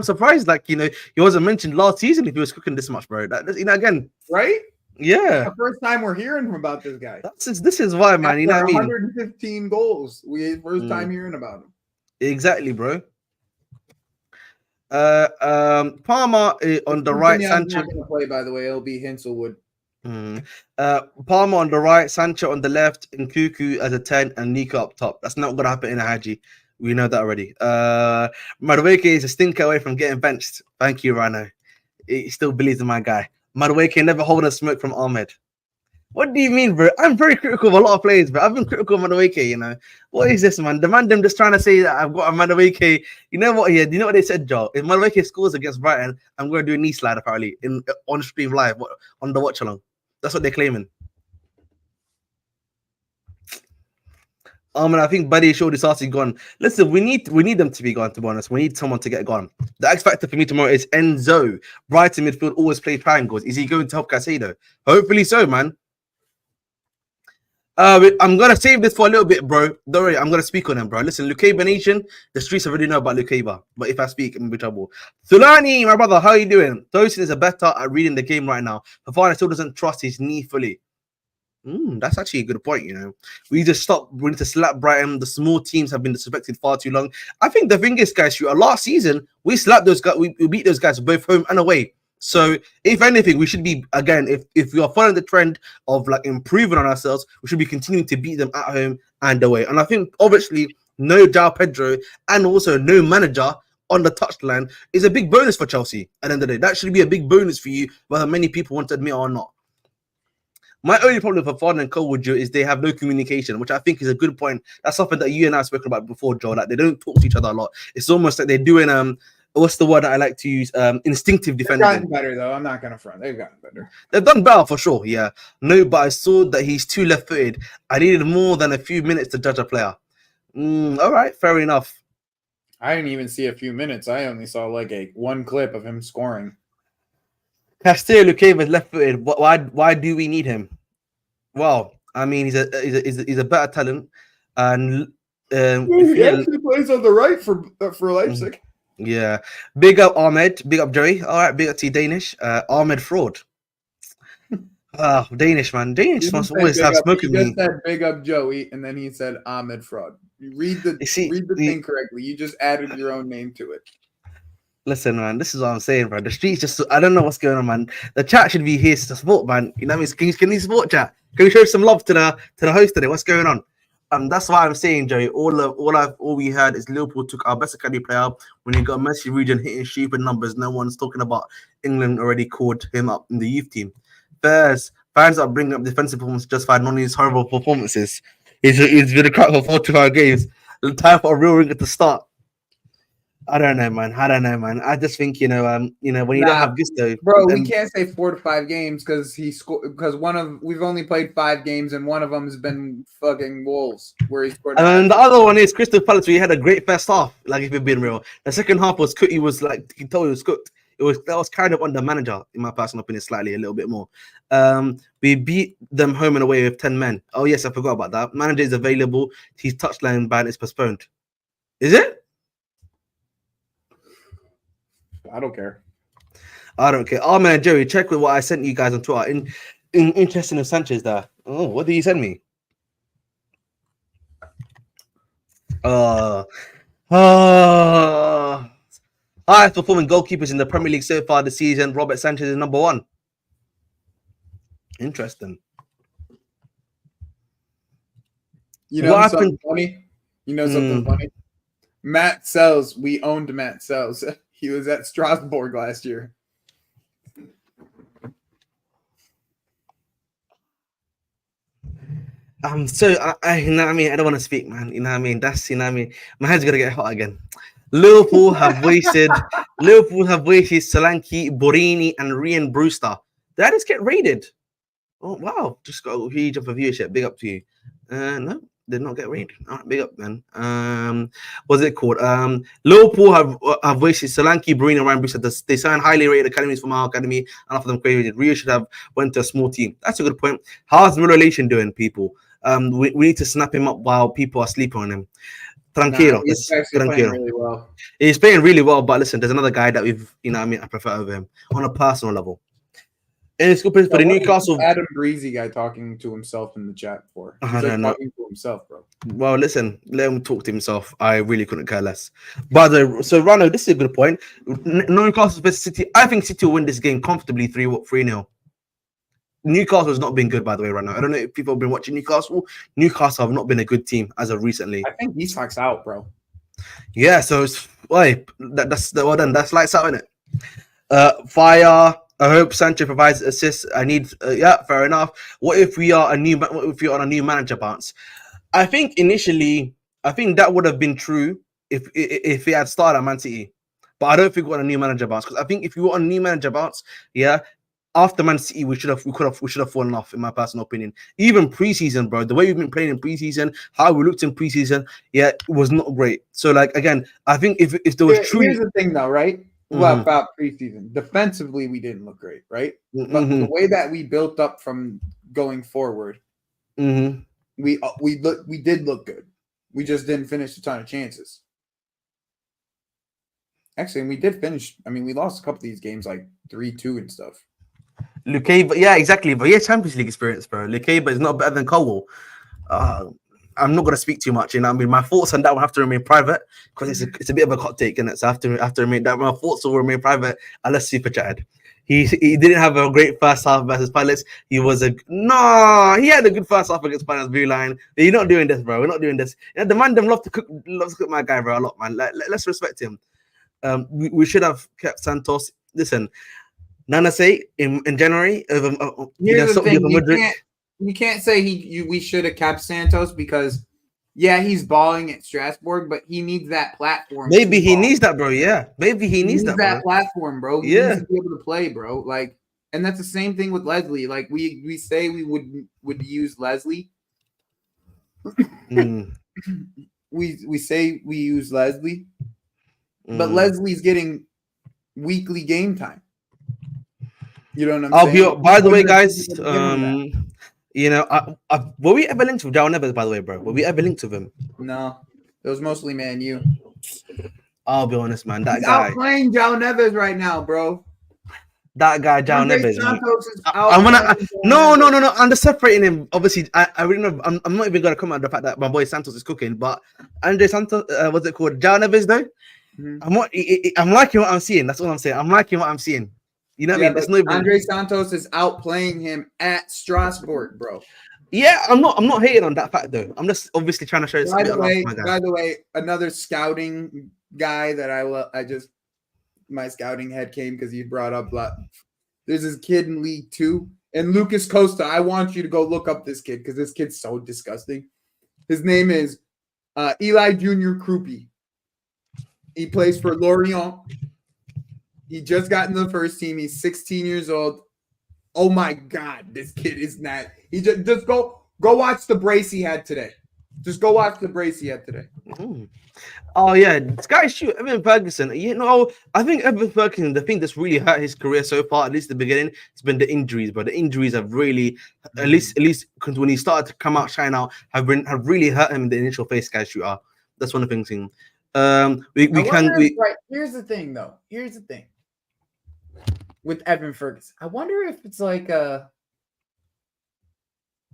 surprised. Like, you know, he wasn't mentioned last season if he was cooking this much, bro. You know, again. Right? Yeah. The first time we're hearing about this guy. This is why, man. After you know what I mean? 115 goals. First time hearing about him. Exactly, bro. Palmer on the right. Sancho not gonna play, by the way. It'll be Hinselwood. Palmer on the right, Sancho on the left, Nkunku as a 10, and Nico up top. That's not gonna happen in a Haji. We know that already. Madueke is a stinker away from getting benched. Thank you, Rano. He still believes in my guy. Madueke never hold a smoke from Ahmed. What do you mean, bro? I'm very critical of a lot of players, but I've been critical of Madueke, you know. What is this, man? The man them just trying to say that I've got a Madueke. You know what? Yeah, you know what they said, Joe? If Madueke scores against Brighton, I'm going to do a knee slide, apparently, on stream live, on the watch along. That's what they're claiming. I think Buddy showed this artist gone. Listen, we need them to be gone, to be honest. We need someone to get gone. The X factor for me tomorrow is Enzo. Brighton midfield always play triangles. Is he going to help Caicedo? Hopefully so, man. I'm gonna save this for a little bit, bro. Don't worry, I'm gonna speak on him, bro. Listen, Lukeba Nation, the streets already know about Lukeba, but if I speak, I'm in big trouble. Tulani, my brother, how you doing? Tosin is a better at reading the game right now. Fafana still doesn't trust his knee fully. That's actually a good point, you know. We need to stop. We need to slap Brighton. The small teams have been disrespected far too long. I think the thing is, guys, last season we slapped those guys. We beat those guys both home and away. So, if anything, we should be, again, if we are following the trend of like improving on ourselves, we should be continuing to beat them at home and away. And I think, obviously, no João Pedro and also no manager on the touchline is a big bonus for Chelsea at the end of the day. That should be a big bonus for you, whether many people want to admit or not. My only problem for Fardin and Cole is they have no communication, which I think is a good point. That's something that you and I have spoken about before, Joe. Like, they don't talk to each other a lot. It's almost like they're doing what's the word that I like to use? Instinctive defending. They've gotten better, though. I'm not going to front. They've gotten better. They've done better for sure, yeah. No, but I saw that he's too left-footed. I needed more than a few minutes to judge a player. All right, fair enough. I didn't even see a few minutes. I only saw like one clip of him scoring. Castillo Lucava is left-footed. Why do we need him? Well, I mean, he's a better talent, and he actually plays on the right for Leipzig. Yeah, big up Ahmed, big up Joey. All right, big up to Danish. Ahmed fraud. Danish man, Danish must always have smoking me. He just said big up Joey, and then he said Ahmed fraud. You read the thing correctly. You just added your own name to it. Listen, man, this is what I'm saying, bro. The streets I don't know what's going on, man. The chat should be here to support, man. You know what I mean? Can you support chat? Can you show some love to the host today? What's going on? That's why I'm saying, Joey. All we had is Liverpool took our best academy player when he got Messi region hitting stupid numbers. No one's talking about England already called him up in the youth team. Fans are bringing up defensive performance just fine on his horrible performances. He's been a crack for 45 games. The time for a real ring at the start. I don't know, man. I just think when you don't have Gusto, bro, we can't say 4 to 5 games because he scored we've only played 5 games and one of them has been fucking Wolves where he scored. And the other one is Crystal Palace where he had a great first half. Like, if we're being real, the second half was cooked. He was like, you can tell he was cooked. That was kind of on the manager, in my personal opinion, slightly a little bit more. We beat them home and away with 10 men. Oh yes, I forgot about that. Manager is available. His touchline ban is postponed. Is it? I don't care. Oh man, Joey, check with what I sent you guys on Twitter. Interesting of Sanchez there. Oh, what did you send me? Highest performing goalkeepers in the Premier League so far this season. Robert Sanchez is number 1. Interesting. You know what something funny? You know something funny? Matt Sells. We owned Matt Sells. He was at Strasbourg last year. So I you know what I mean? I don't want to speak, man. You know what I mean? That's my head's gonna get hot again. Liverpool have wasted Solanke, Borini, and Ryan Brewster. Did I just get raided? Oh wow, just got a huge up of viewership. Big up to you. No, did not get rained. All right, big up, man. What's it called? Liverpool have wasted Solanke, Bruno, and Ryan Brewster. They signed highly rated academies from our academy, and after them created, Rio should have went to a small team. That's a good point. How's relation doing, people? We need to snap him up while people are sleeping on him. Tranquilo. He's actually playing really well. He's playing really well, but listen, there's another guy that I prefer over him on a personal level. And it's good for the Newcastle. Adam Breezy guy talking to himself in the chat for. He's talking to himself, bro. Well, listen, let him talk to himself. I really couldn't care less. But so Rano, this is a good point. Newcastle versus City. I think City will win this game comfortably 3-0. Newcastle has not been good, by the way, right now. I don't know if people have been watching Newcastle. Newcastle have not been a good team as of recently. I think Isak's out, bro. Yeah, so it's that's well done. That's lights out, isn't it? Fire. I hope Sancho provides assists. I need. Yeah, fair enough. What if we are on a new manager bounce? I think initially, that would have been true if he had started at Man City, but I don't think we're on a new manager bounce because I think if you were on a new manager bounce, yeah. After Man City, we should have fallen off, in my personal opinion. Even preseason, bro, the way we've been playing in preseason, how we looked in preseason, yeah, it was not great. So, like, again, I think if there was truly... Here's the thing, though, right? Well, about preseason. Defensively, we didn't look great, right? But the way that we built up from going forward, we did look good. We just didn't finish a ton of chances. Actually, we did finish. I mean, we lost a couple of these games, like 3-2 and stuff. Luque, but yeah, exactly. But yeah, Champions League experience, bro. Luque, but it's not better than Cowell. I'm not gonna speak too much. You know, I mean, my thoughts on that will have to remain private because it's a bit of a hot take, innit? So I have to remain that. My thoughts will remain private unless super chatted. He didn't have a great first half versus Palace. He had a good first half against Palace Blue Line. You're not doing this, bro. We're not doing this. You know, the man loves to cook my guy, bro, a lot, man. Let's respect him. We should have kept Santos. Listen. Nana say in January. Here's the thing: you can't say we should have kept Santos because he's balling at Strasbourg, but he needs that platform. Maybe he needs that, bro. Yeah, maybe he needs that platform, bro. He needs to be able to play, bro. Like, and that's the same thing with Leslie. Like we say we would use Leslie. We say we use Leslie, but Leslie's getting weekly game time. You know what I'm saying? By the way, guys, you know, were we ever linked with João Neves, by the way, bro? Were we ever linked with him? No. It was mostly Man U. I'll be honest, man. That He's guy. out playing João Neves right now, bro. That guy, João Neves. No. I'm just separating him. Obviously, I really know. I'm not even gonna comment on the fact that my boy Santos is cooking, but Andre Santos, what's it called? João Neves, though. I'm liking what I'm seeing. That's all I'm saying. I'm liking what I'm seeing. You know what I mean? Andre Santos is outplaying him at Strasbourg, bro. Yeah, I'm not hating on that fact though. I'm just obviously trying to show. By the way, another scouting guy that my scouting head came because he brought up. There's this kid in League 2, and Lucas Costa. I want you to go look up this kid because this kid's so disgusting. His name is Eli Junior Krupi. He plays for Lorient. He just got into the first team. He's 16 years old. Oh my God, this kid is not. He just go watch the brace he had today. Just go watch the brace he had today. Oh yeah, this guy Evan Ferguson. You know, I think Evan Ferguson, the thing that's really hurt his career so far, at least the beginning, it's been the injuries. But the injuries have really, at least because when he started to come out, shine out, have really hurt him in the initial phase, guys. Shooter. That's one of the things. Right. Here's the thing, though. Here's the thing. With Evan Ferguson, I wonder if it's like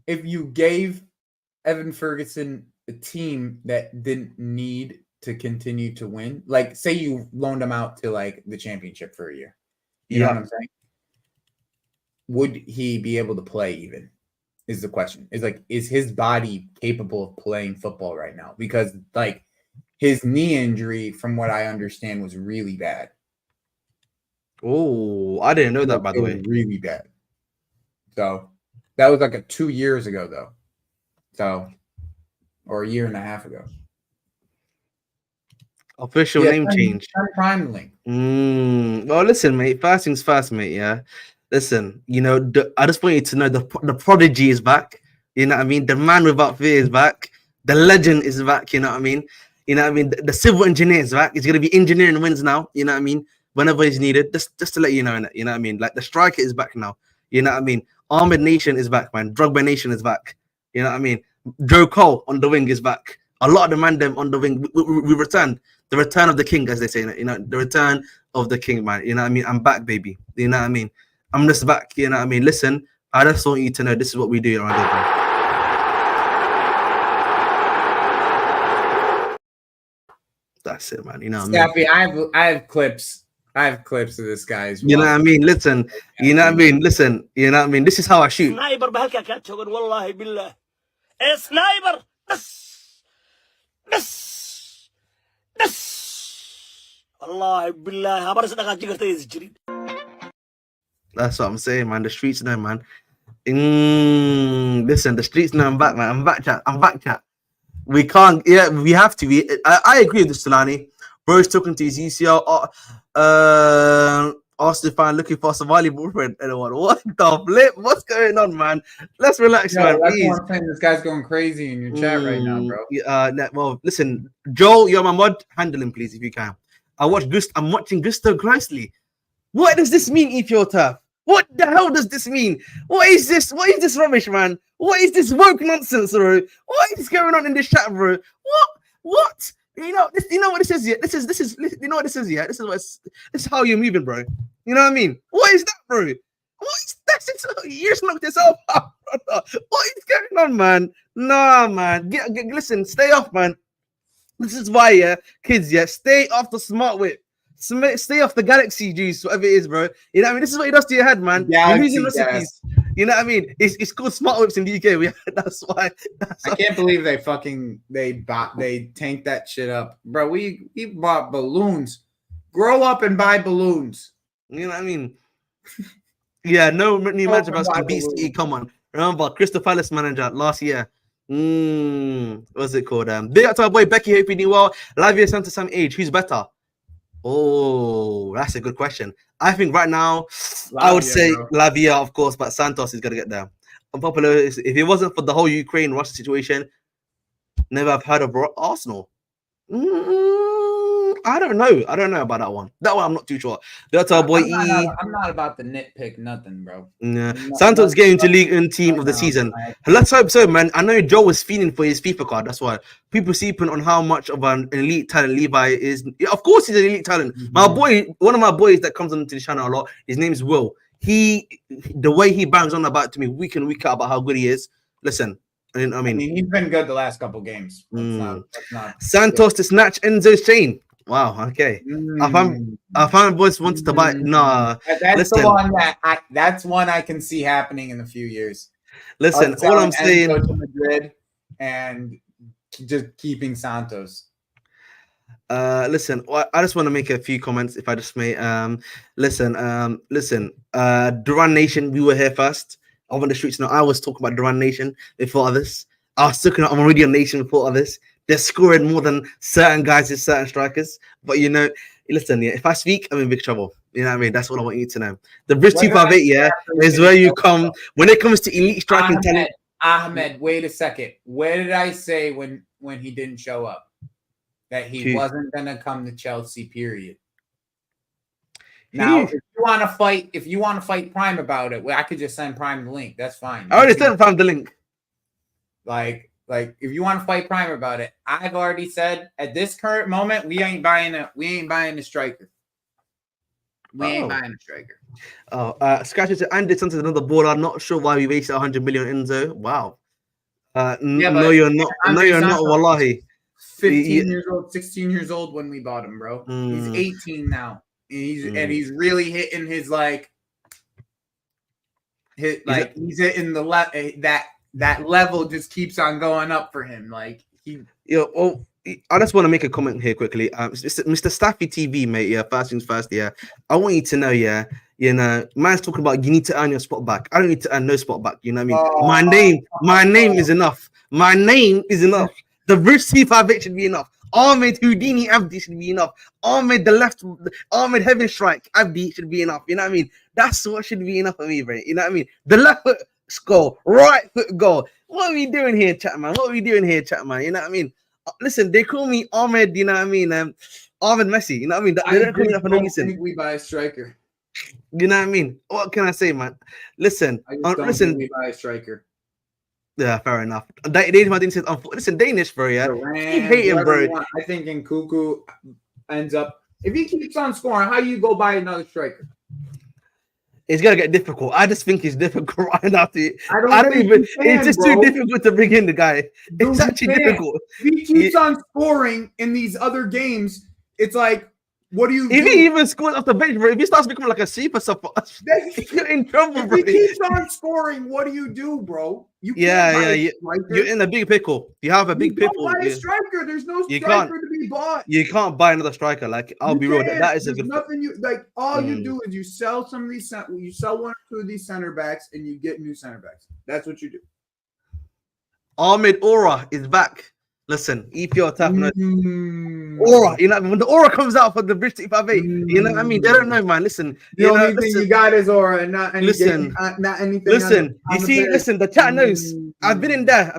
if you gave Evan Ferguson a team that didn't need to continue to win, like say you loaned him out to like the championship for a year. You know what I'm saying? Would he be able to play even? Is the question. Is his body capable of playing football right now? Because like his knee injury, from what I understand, was really bad. Oh, I didn't know that, by the way. Really bad. So that was like 2 years ago, though. So, or a year and a half ago. Official name change. Prime link. Well, listen, mate. First things first, mate. Yeah. Listen, you know, I just want you to know the prodigy is back. You know what I mean? The man without fear is back. The legend is back. You know what I mean? You know what I mean? The civil engineer is back. He's gonna be engineering wins now. You know what I mean? Whenever he's needed, just to let you know, innit? You know what I mean? Like the striker is back now. You know what I mean? Ahmed Nation is back, man. Drogba Nation is back. You know what I mean? Joe Cole on the wing is back. A lot of the man them on the wing. We returned. The return of the king, as they say, you know, the return of the king, man. You know what I mean? I'm back, baby. You know what I mean? I'm just back. You know what I mean? Listen, I just want you to know this is what we do around here, bro. That's it, man. You know what I mean? I have clips. I have clips of this guy as well. You know what I mean? Listen, you know what I mean? Listen, you know what I mean? This is how I shoot. سنايبر بهالكاكات شغل والله بالله ايه سنايبر بس والله بالله هبرس دقات جيكرت يزجري. That's what I'm saying, man. The streets know, man. Listen, the streets know I'm back, man. I'm back, chat. We can't, yeah, we have to. I agree with this, Solani. Bro's talking to his UCL. Arsenal fan looking for some volleyball friend. Anyone? What the flip? What's going on, man? Let's relax, man. That's Please. what I'm saying. This guy's going crazy in your chat right now, bro. Well, listen, Joel, you're my mod. Handle him, please, if you can. I'm watching Gusto closely. What does this mean, Ethiopia? What the hell does this mean? What is this? What is this rubbish, man? What is this woke nonsense, bro? What is going on in this chat, bro? What? You know what this is here? This is you know what this is here? This is how you're moving, bro. You know what I mean? What is that, bro? What is that? You just knocked yourself out, brother. What is going on, man? Nah, man. Listen, stay off, man. This is why, yeah, kids, yeah, stay off the smart whip. Stay off the galaxy juice, whatever it is, bro. You know what I mean? This is what he does to your head, man. You're losing recipes. You know what I mean? It's called smart whips in the UK. That's why. I can't believe they tanked that shit up, bro. We bought balloons. Grow up and buy balloons. You know what I mean? Yeah, no new manager about beat City. Come on, remember Crystal Palace manager last year. What's it called? Big up to our boy Becky. Hope you doing well. Lavia Santa Sam age. Who's better? Oh, that's a good question. I think right now, I would say Lavia, of course, but Santos is gonna get there. Unpopular. If it wasn't for the whole Ukraine-Russia situation, never have heard of Arsenal. I don't know about that one. That one I'm not too sure. That's our boy I'm not about to nitpick nothing, bro. Yeah. Santos getting to League and Team of the season. Let's hope so, man. I know Joe was feeling for his FIFA card. That's why people sleeping on how much of an elite talent Levi is. Of course, he's an elite talent. My boy, one of my boys that comes onto the channel a lot. His name is Will. The way he bangs on about to me week in week out about how good he is. Listen. I mean, he's been good the last couple games. That's not Santos to snatch Enzo's chain. Wow. Okay. I found boys wanted to buy. Nah. That's the one that's one I can see happening in a few years. Listen, all I'm saying. Go to Madrid and just keeping Santos. Listen, I just want to make a few comments, if I just may. Listen. Duran Nation, we were here first. On the streets now. I was talking about Duran Nation before others. I was talking about Meridian Nation before others. They're scoring more than certain guys and certain strikers. But you know, listen, yeah, if I speak, I'm in big trouble. You know what I mean? That's what I want you to know. The Bridge 258, yeah, is where you come when it comes to elite striking talent. Ahmed, wait a second. Where did I say when he didn't show up that he wasn't gonna come to Chelsea? Period. Now, if you want to fight Prime about it, well, I could just send Prime the link. That's fine. I already sent Prime the link. Like if you want to fight Prime about it, I've already said at this current moment we ain't buying a striker. We ain't buying a striker. Scratches to Andy sent another ball. I'm not sure why we wasted 100 million Enzo. Wow. No, you're not. No, you're not. Wallahi. 15 years old, 16 years old when we bought him, bro. He's 18 now. And he's really hitting his he's hitting the that level just keeps on going up for him. I just want to make a comment here quickly. Mr. Staffy TV, mate. Yeah, first things first. Yeah, I want you to know. Yeah, you know, man's talking about you need to earn your spot back. I don't need to earn no spot back. You know what I mean? My name is enough. My name is enough. The Bridge C58 should be enough. Ahmed Houdini Abdi should be enough. Ahmed Heaven Strike Abdi should be enough. You know what I mean? That's what should be enough for me, bro. You know what I mean? The left, Score. Right foot goal. What are we doing here, chat man? What are we doing here, chat man? You know what I mean? Listen, they call me Ahmed, you know what I mean? Ahmed Messi, you know what I mean? They don't call me that for no reason. Think we buy a striker. You know what I mean? What can I say, man? Listen, I just don't listen. think we buy a striker. Yeah, fair enough. Danish Martin says, listen, Danish, bro, yeah. Keep hating, bro. I think Nkunku ends up, if he keeps on scoring, how do you go buy another striker? It's gonna get difficult. I just think it's difficult right now. I don't even. It's just too difficult to bring in the guy. It's actually difficult. If he keeps on scoring in these other games, it's like, what do you do? If he even scores off the bench, bro, if he starts becoming like a super sub, you're in trouble, bro. If he keeps on scoring, what do you do, bro? You're in a big pickle. You have a big pickle. Buy a striker. There's no striker to be bought. You can't buy another striker. Like, I'll be real. That is a good. Nothing you like. All you do is you sell some of these. You sell one or two of these center backs, and you get new center backs. That's what you do. Ahmed Aura is back. Listen, EPL tap Aura, you know, when the Aura comes out for the Bridge 658, you know what I mean? They don't know, man. Listen, the only thing you got is Aura, and not anything. Listen, the chat knows. I've been in there,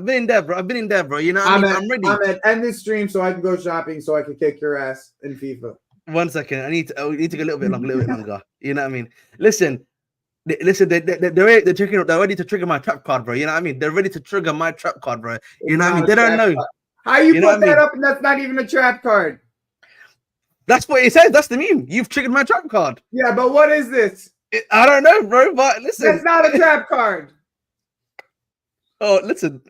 bro. You know what I mean? I'm ready. I'm at end this stream so I can go shopping, so I can kick your ass in FIFA. 1 second, I need to go a little bit longer. You know what I mean? Listen, they're checking up. They're ready to trigger my trap card, bro. You know what I mean? They're ready to trigger my trap card, bro. You know what I mean? They don't know. How you put that up and that's not even a trap card? That's what it says. That's the meme. You've triggered my trap card. Yeah, but what is this? I don't know, bro. But listen, that's not a trap card. Oh, listen.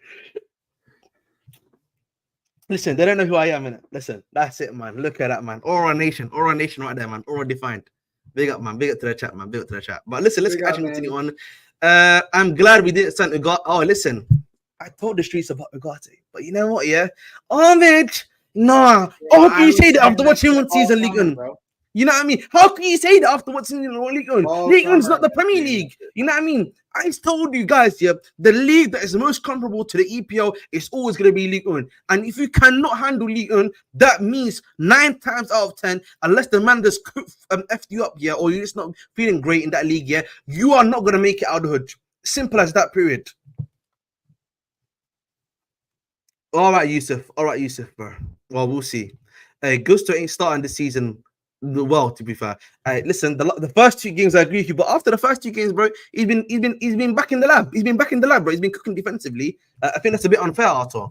Listen, they don't know who I am, innit? Listen, that's it, man. Look at that, man. Aura Nation right there, man. Aura defined. Big up, man. Big up to the chat, man. Big up to the chat. But listen, let's actually continue on. I'm glad we didn't send Ugarte. Oh, listen. I told the streets about Ugarte, but you know what? Yeah, Ahmed, nah. How can you say that after watching one season League One? You know what I mean? How can you say that after watching League One? League One's not the Premier League. You know what I mean? I told you guys, yeah, the league that is most comparable to the EPL is always going to be League One. And if you cannot handle League One, that means 9 times out of 10, unless the man just effed you up, yeah, or you're just not feeling great in that league, yeah, you are not going to make it out of the hood. Simple as that, period. All right, Yusuf, bro. Well, we'll see. Gusto ain't starting this season well, to be fair. Listen, the first 2 games I agree with you, but after the first 2 games, bro, he's been back in the lab. He's been back in the lab, bro. He's been cooking defensively. I think that's a bit unfair, Arthur.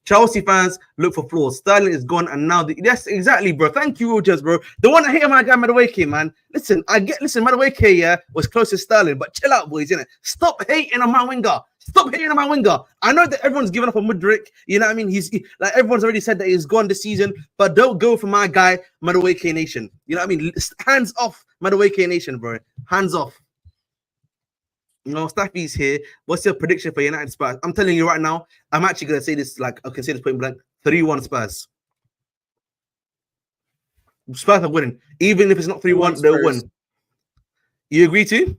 Chelsea fans look for flaws. Sterling is gone, and now yes, exactly, bro. Thank you, Rogers, bro. The one that hit my guy Madueke, man. Listen, Madueke, yeah, was close to Sterling, but chill out, boys, innit? Stop hating on my winger. Stop hating on my winger. I know that everyone's given up on Mudryk. You know what I mean? Like everyone's already said that he's gone this season, but don't go for my guy, Madueke Nation. You know what I mean? Hands off, Madueke Nation, bro. Hands off. You know, Staffy's here. What's your prediction for United Spurs? I'm telling you right now, I'm actually going to say this, like, I can say this point blank, 3-1 Spurs. Spurs are winning. Even if it's not 3-1, they'll win. You agree too?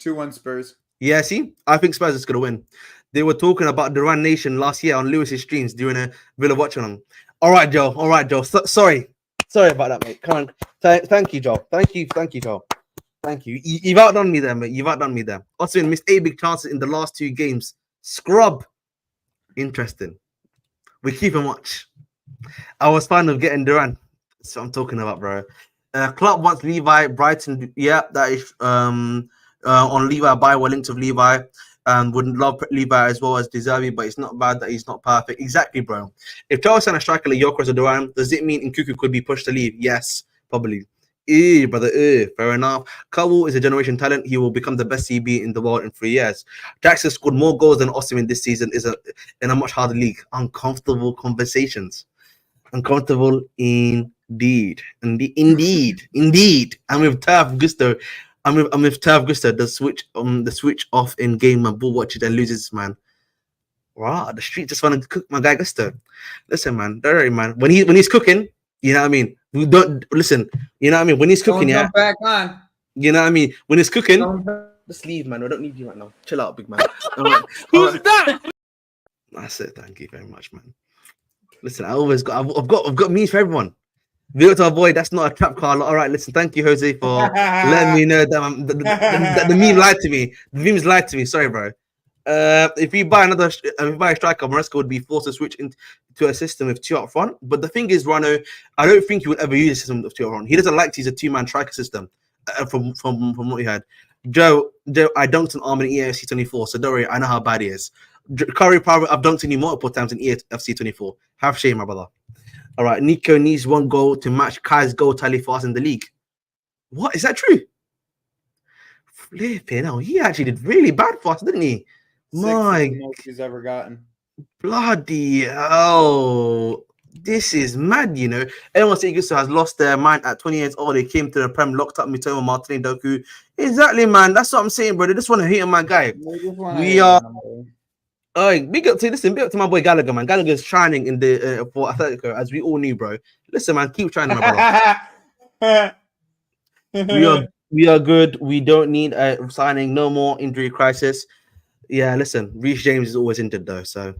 2-1 Spurs. Yeah, see? I think Spurs is going to win. They were talking about Duran Nation last year on Lewis's streams during a Villa watch along. All right, Joe. Sorry about that, mate. Come on. Thank you, Joe. Thank you, Joe. Thank you. You've outdone me there, mate. You've outdone me there. Osman missed 8 big chances in the last 2 games. Scrub. Interesting. We keep him watch. I was fond of getting Duran. That's what I'm talking about, bro. Klopp wants Levi. Brighton. Yeah, that is on Levi. Buy were linked with Levi. And would love Levi as well as Deservi, but it's not bad that he's not perfect. Exactly, bro. If Chelsea and a striker like Yokers or Duran, does it mean Nkunku could be pushed to leave? Yes, probably. Brother, fair enough. Kawu is a generation talent. He will become the best CB in the world in 3 years. Jackson scored more goals than Osimhen this season. Is in a much harder league. Uncomfortable conversations. Uncomfortable indeed. I'm with Tav Gusto. I'm with Tav Gusto. The switch off in game and ball watches and loses, man. Wow, the street just want to cook my guy Gusto. Listen, man, don't worry, man. When he's cooking, you know what I mean. We don't listen. You know what I mean. When he's cooking, yeah. Back on. You know what I mean. When he's cooking, just leave, man. I don't need you right now. Chill out, big man. Who's that? That's it. Thank you very much, man. Listen, I've got memes for everyone. Victor boy, that's not a trap card. All right, listen. Thank you, Jose, for letting me know that the meme lied to me. The memes lied to me. Sorry, bro. If we buy a striker, Maresca would be forced to switch into a system with two up front. But the thing is, Rano, I don't think he would ever use a system of two up front. He doesn't like to use a two-man striker system. From what he had, Joe, I dunked on Arm in EFC 24, so don't worry, I know how bad he is. Curry Power, I've dunked on you multiple times in EFC 24. Have shame, my brother. All right, Nico needs one goal to match Kai's goal tally for us in the league. What, is that true? Flipping hell, he actually did really bad for us, didn't he? My most he's ever gotten. Bloody hell. This is mad, you know. Everyone saying Gusto has lost their mind at 20 years old. They came to the Prem, locked up Mitoma, Martin, Doku. Exactly, man. That's what I'm saying, bro. They just want to hit on my guy. We are. Big up to my boy Gallagher, man. Gallagher's shining in the for Atletico, as we all knew, bro. Listen, man, keep shining, my brother. we are good. We don't need a signing. No more injury crisis. Yeah, listen, Reece James is always injured though, so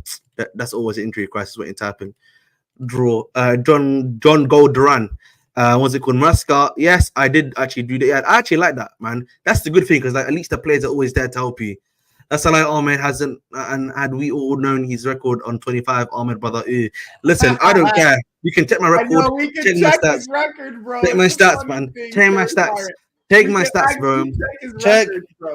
that's always an injury crisis waiting to happen. Draw. John Gold Duran. What's it called? Maresca. Yes, I did actually do that. Yeah, I actually like that, man. That's the good thing because like at least the players are always there to help you. That's like Ahmed hasn't, and had we all known his record on 25, Ahmed brother. Listen, I don't care. You can check my record. I know, we can check his record, bro. Check my stats, man. Check my stats. Check my stats, bro. Check.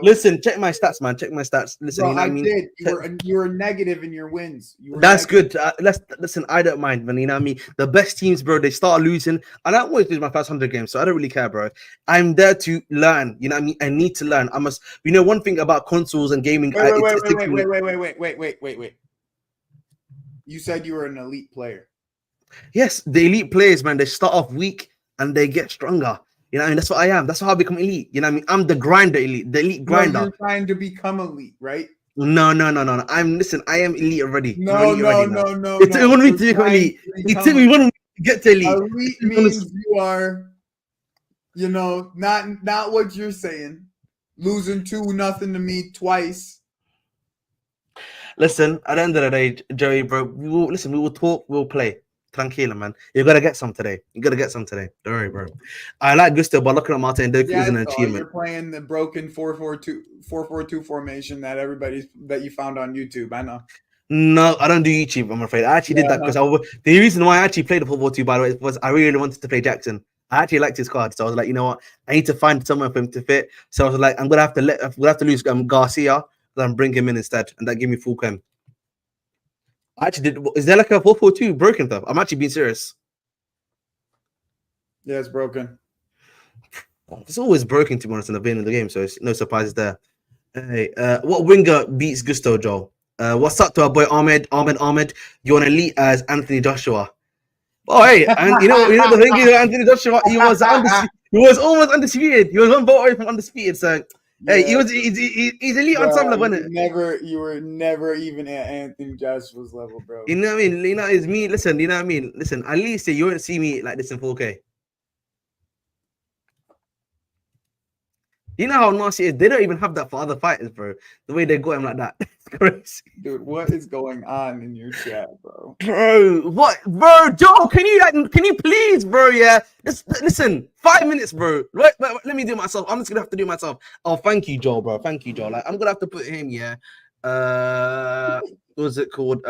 Listen, check my stats, man. Check my stats. Listen, bro, you know what I mean? You were negative in your wins. That's good. Listen, I don't mind, man. You know what I mean? The best teams, bro, they start losing. And I always lose my first 100 games, so I don't really care, bro. I'm there to learn. You know what I mean? I need to learn. I must. You know, one thing about consoles and gaming. Wait. You said you were an elite player. Yes, the elite players, man. They start off weak and they get stronger. You know what I mean? That's what I am. That's how I become elite. You know what I mean? I'm the grinder elite, the elite grinder. No, you're trying to become elite, right? No. I am elite already. No. It took 1 week to become elite. It took me 1 week to get to elite. Elite means you are, you know, not what you're saying. Losing 2-0 to me twice. Listen, at the end of the day, Joey, bro, we will talk, we'll play. Tranquila, man. You gotta get some today. Don't worry, bro. I like Gusto, but looking at Martin Doku is an achievement. You're playing the broken 4-4-2 formation that you found on YouTube. I know. No, I don't do YouTube, I'm afraid. I actually did that because the reason why I actually played the 4-4-2, by the way, was I really wanted to play Jackson. I actually liked his card, so I was like, you know what? I need to find someone for him to fit. So I was like, I'm gonna have to lose Garcia, then bring him in instead, and that gave me full chem. I actually did. Is there like a 4-4-2 broken though? I'm actually being serious. Yeah, it's broken. It's always broken to be honest in the beginning of the game, so it's no surprises there. Hey, what winger beats Gusto, Joel? What's up to our boy Ahmed? You're an elite as Anthony Joshua. Oh, hey, and you know the thing is, Anthony Joshua, he was almost undisputed. He was one vote away from undisputed. So hey, he's elite on some level, wasn't it? You were never even at Anthony Joshua's level, bro. You know what I mean? You know, it's me. Listen, you know what I mean? Listen, at least you won't see me like this in 4K. You know how nasty it is? They don't even have that for other fighters, bro. The way they got him like that. It's crazy. Dude, what is going on in your chat, bro? Bro, what? Bro, Joe, can you please, bro, yeah? Just listen, 5 minutes, bro. Wait, let me do it myself. I'm just gonna have to do it myself. Oh, thank you, Joe, bro. Thank you, Joe. Like, I'm gonna have to put him, yeah. What was it called?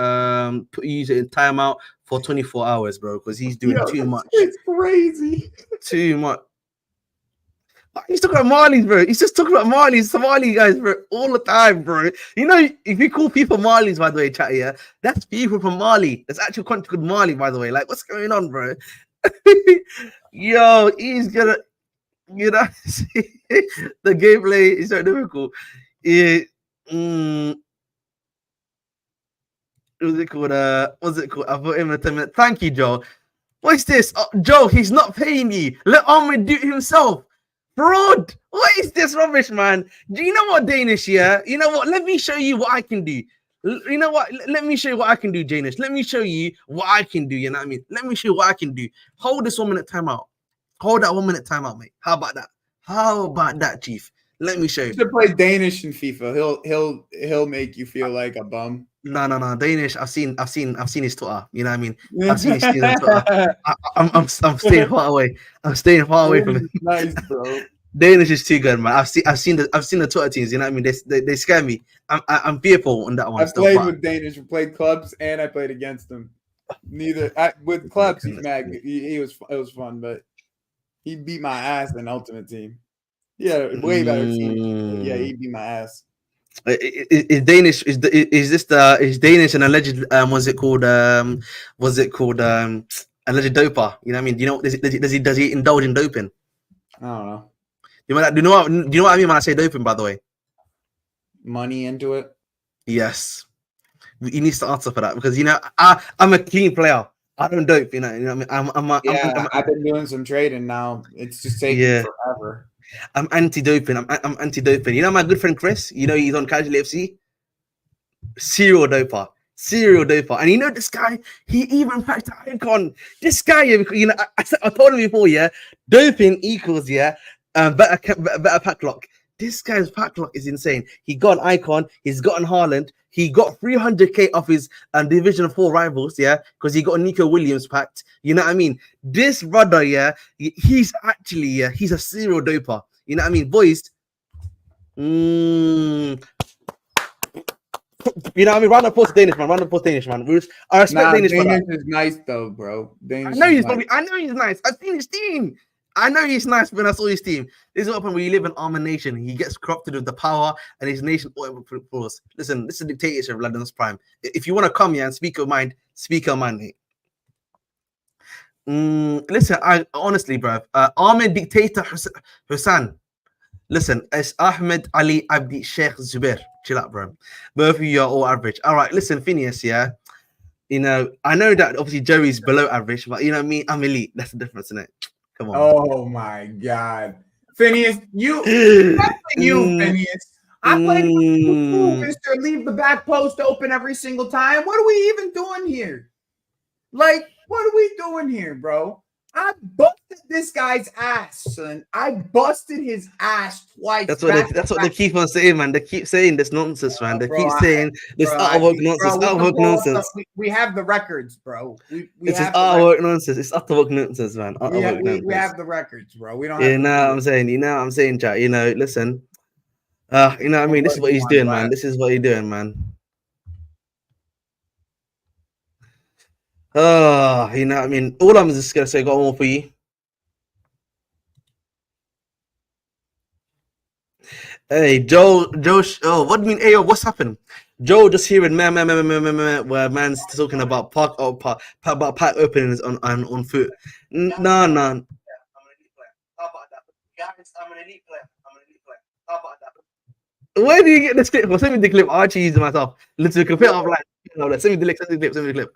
Use it in timeout for 24 hours, bro, because he's doing too much. It's crazy. Too much. He's talking about Marlies, bro. He's just talking about Marlies, Somali guys, bro, all the time, bro. You know, if you call people Marlies, by the way, chat here, that's people from Mali. That's actual country called Mali, by the way. Like, what's going on, bro? Yo, he's gonna, you know, the gameplay is so difficult. What's it called? I put him in 10 minutes. Thank you, Joe. What's this? Joe, he's not paying you. Let Ahmed do it himself. Fraud! What is this rubbish, man? Do you know what, Danish? Yeah, you know what? Let me show you what I can do. You know what? Let me show you what I can do, Danish. Let me show you what I can do. You know what I mean? Let me show you what I can do. Hold this 1 minute timeout. Hold that 1 minute timeout, mate. How about that? How about that, Chief? Let me show you. You should play Danish in FIFA. He'll make you feel like a bum. No. Danish. I've seen his Twitter. You know what I mean? I've seen his Twitter. I'm staying far away. I'm staying far away from it. Nice, bro. Danish is too good, man. I've seen the Twitter teams. You know what I mean? They scare me. I'm fearful on that one. I played with Danish. We played clubs, and I played against him. With clubs, he's mad. It was fun, but he beat my ass in Ultimate Team. Yeah, way better team. Yeah, he beat my ass. Is Danish? Is Danish an alleged? Was it called? Alleged doper? You know what I mean? Do you know? Does he indulge in doping? I don't know. Do you know what I mean when I say doping? By the way, money into it. Yes, he needs to answer for that because I'm a clean player. I don't dope. You know what I mean? I've been doing some trading now. It's just taking forever. I'm anti-doping. I'm anti-doping. You know my good friend Chris? You know he's on Casual FC? Serial doper. And you know this guy, he even packed an icon. This guy, you know, I told him before, doping equals, better pack lock. This guy's pack lock is insane. He got an icon. He's gotten Haaland. He got 300k off his Division 4 rivals, because he got a Nico Williams packed. You know what I mean? This brother, he's actually, he's a serial doper. You know what I mean, boys? You know what I mean? Round of applause to Danish, man. I respect Danish. Danish is nice though, bro. I know he's nice. I've seen his team. I know he's nice when I saw his team. This is what happens when you live in Armour Nation. He gets corrupted with the power and his nation force. Listen, this is a dictatorship of London's prime. If you want to come here and speak your mind, mate. Listen, I honestly, bruv, Ahmed Dictator Hussan. Listen, it's Ahmed Ali Abdi Sheikh Zubair. Chill out, bro. Both of you are all average. All right, listen, Phineas, you know, I know that obviously Joey's below average, but you know me, I'm elite. That's the difference, isn't it? Come on. Oh my God, Phineas, you, Phineas. I played Mister. Leave the back post open every single time. What are we even doing here? Like, what are we doing here, bro? I busted this guy's ass, son. I busted his ass twice. That's what they keep on saying, man. They keep saying this nonsense, man. They keep saying this out of work nonsense. We have the records, bro. It's out of work nonsense. It's out of work nonsense, man. We have the records, bro. We don't. You know what I'm saying, chat. You know, listen. You know what I mean? This is what he's doing, man. This is what he's doing, man. You know what I mean? All I'm just gonna say, got one more for you. Hey, Joe. Oh, what do you mean? Hey, what's happened? Joe just hearing where man's talking about park openings on foot. No. I'm an elite player. How about that? Guys, I'm an elite player. How about that? Where do you get this clip? Well, send me the clip. I actually use it myself. Literally, compare of like. Send me the clip.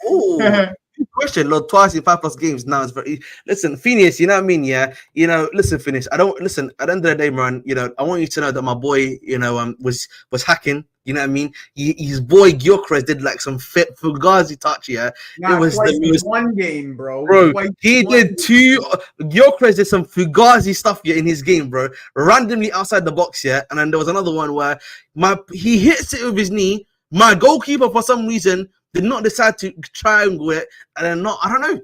Oh, question. Lord, twice in 5+ games. Now it's very. Listen, Phineas. You know what I mean? Yeah. You know, listen, Phineas. I don't listen. At the end of the day, man. You know, I want you to know that my boy, you know, was hacking. You know what I mean? His boy Gyökeres did like some fugazi touch. Yeah, it was the most one game, bro. He did two. Gyökeres did some fugazi stuff in his game, bro. Randomly outside the box, and then there was another one where he hits it with his knee. My goalkeeper, for some reason, did not decide to triangle it, and then I don't know.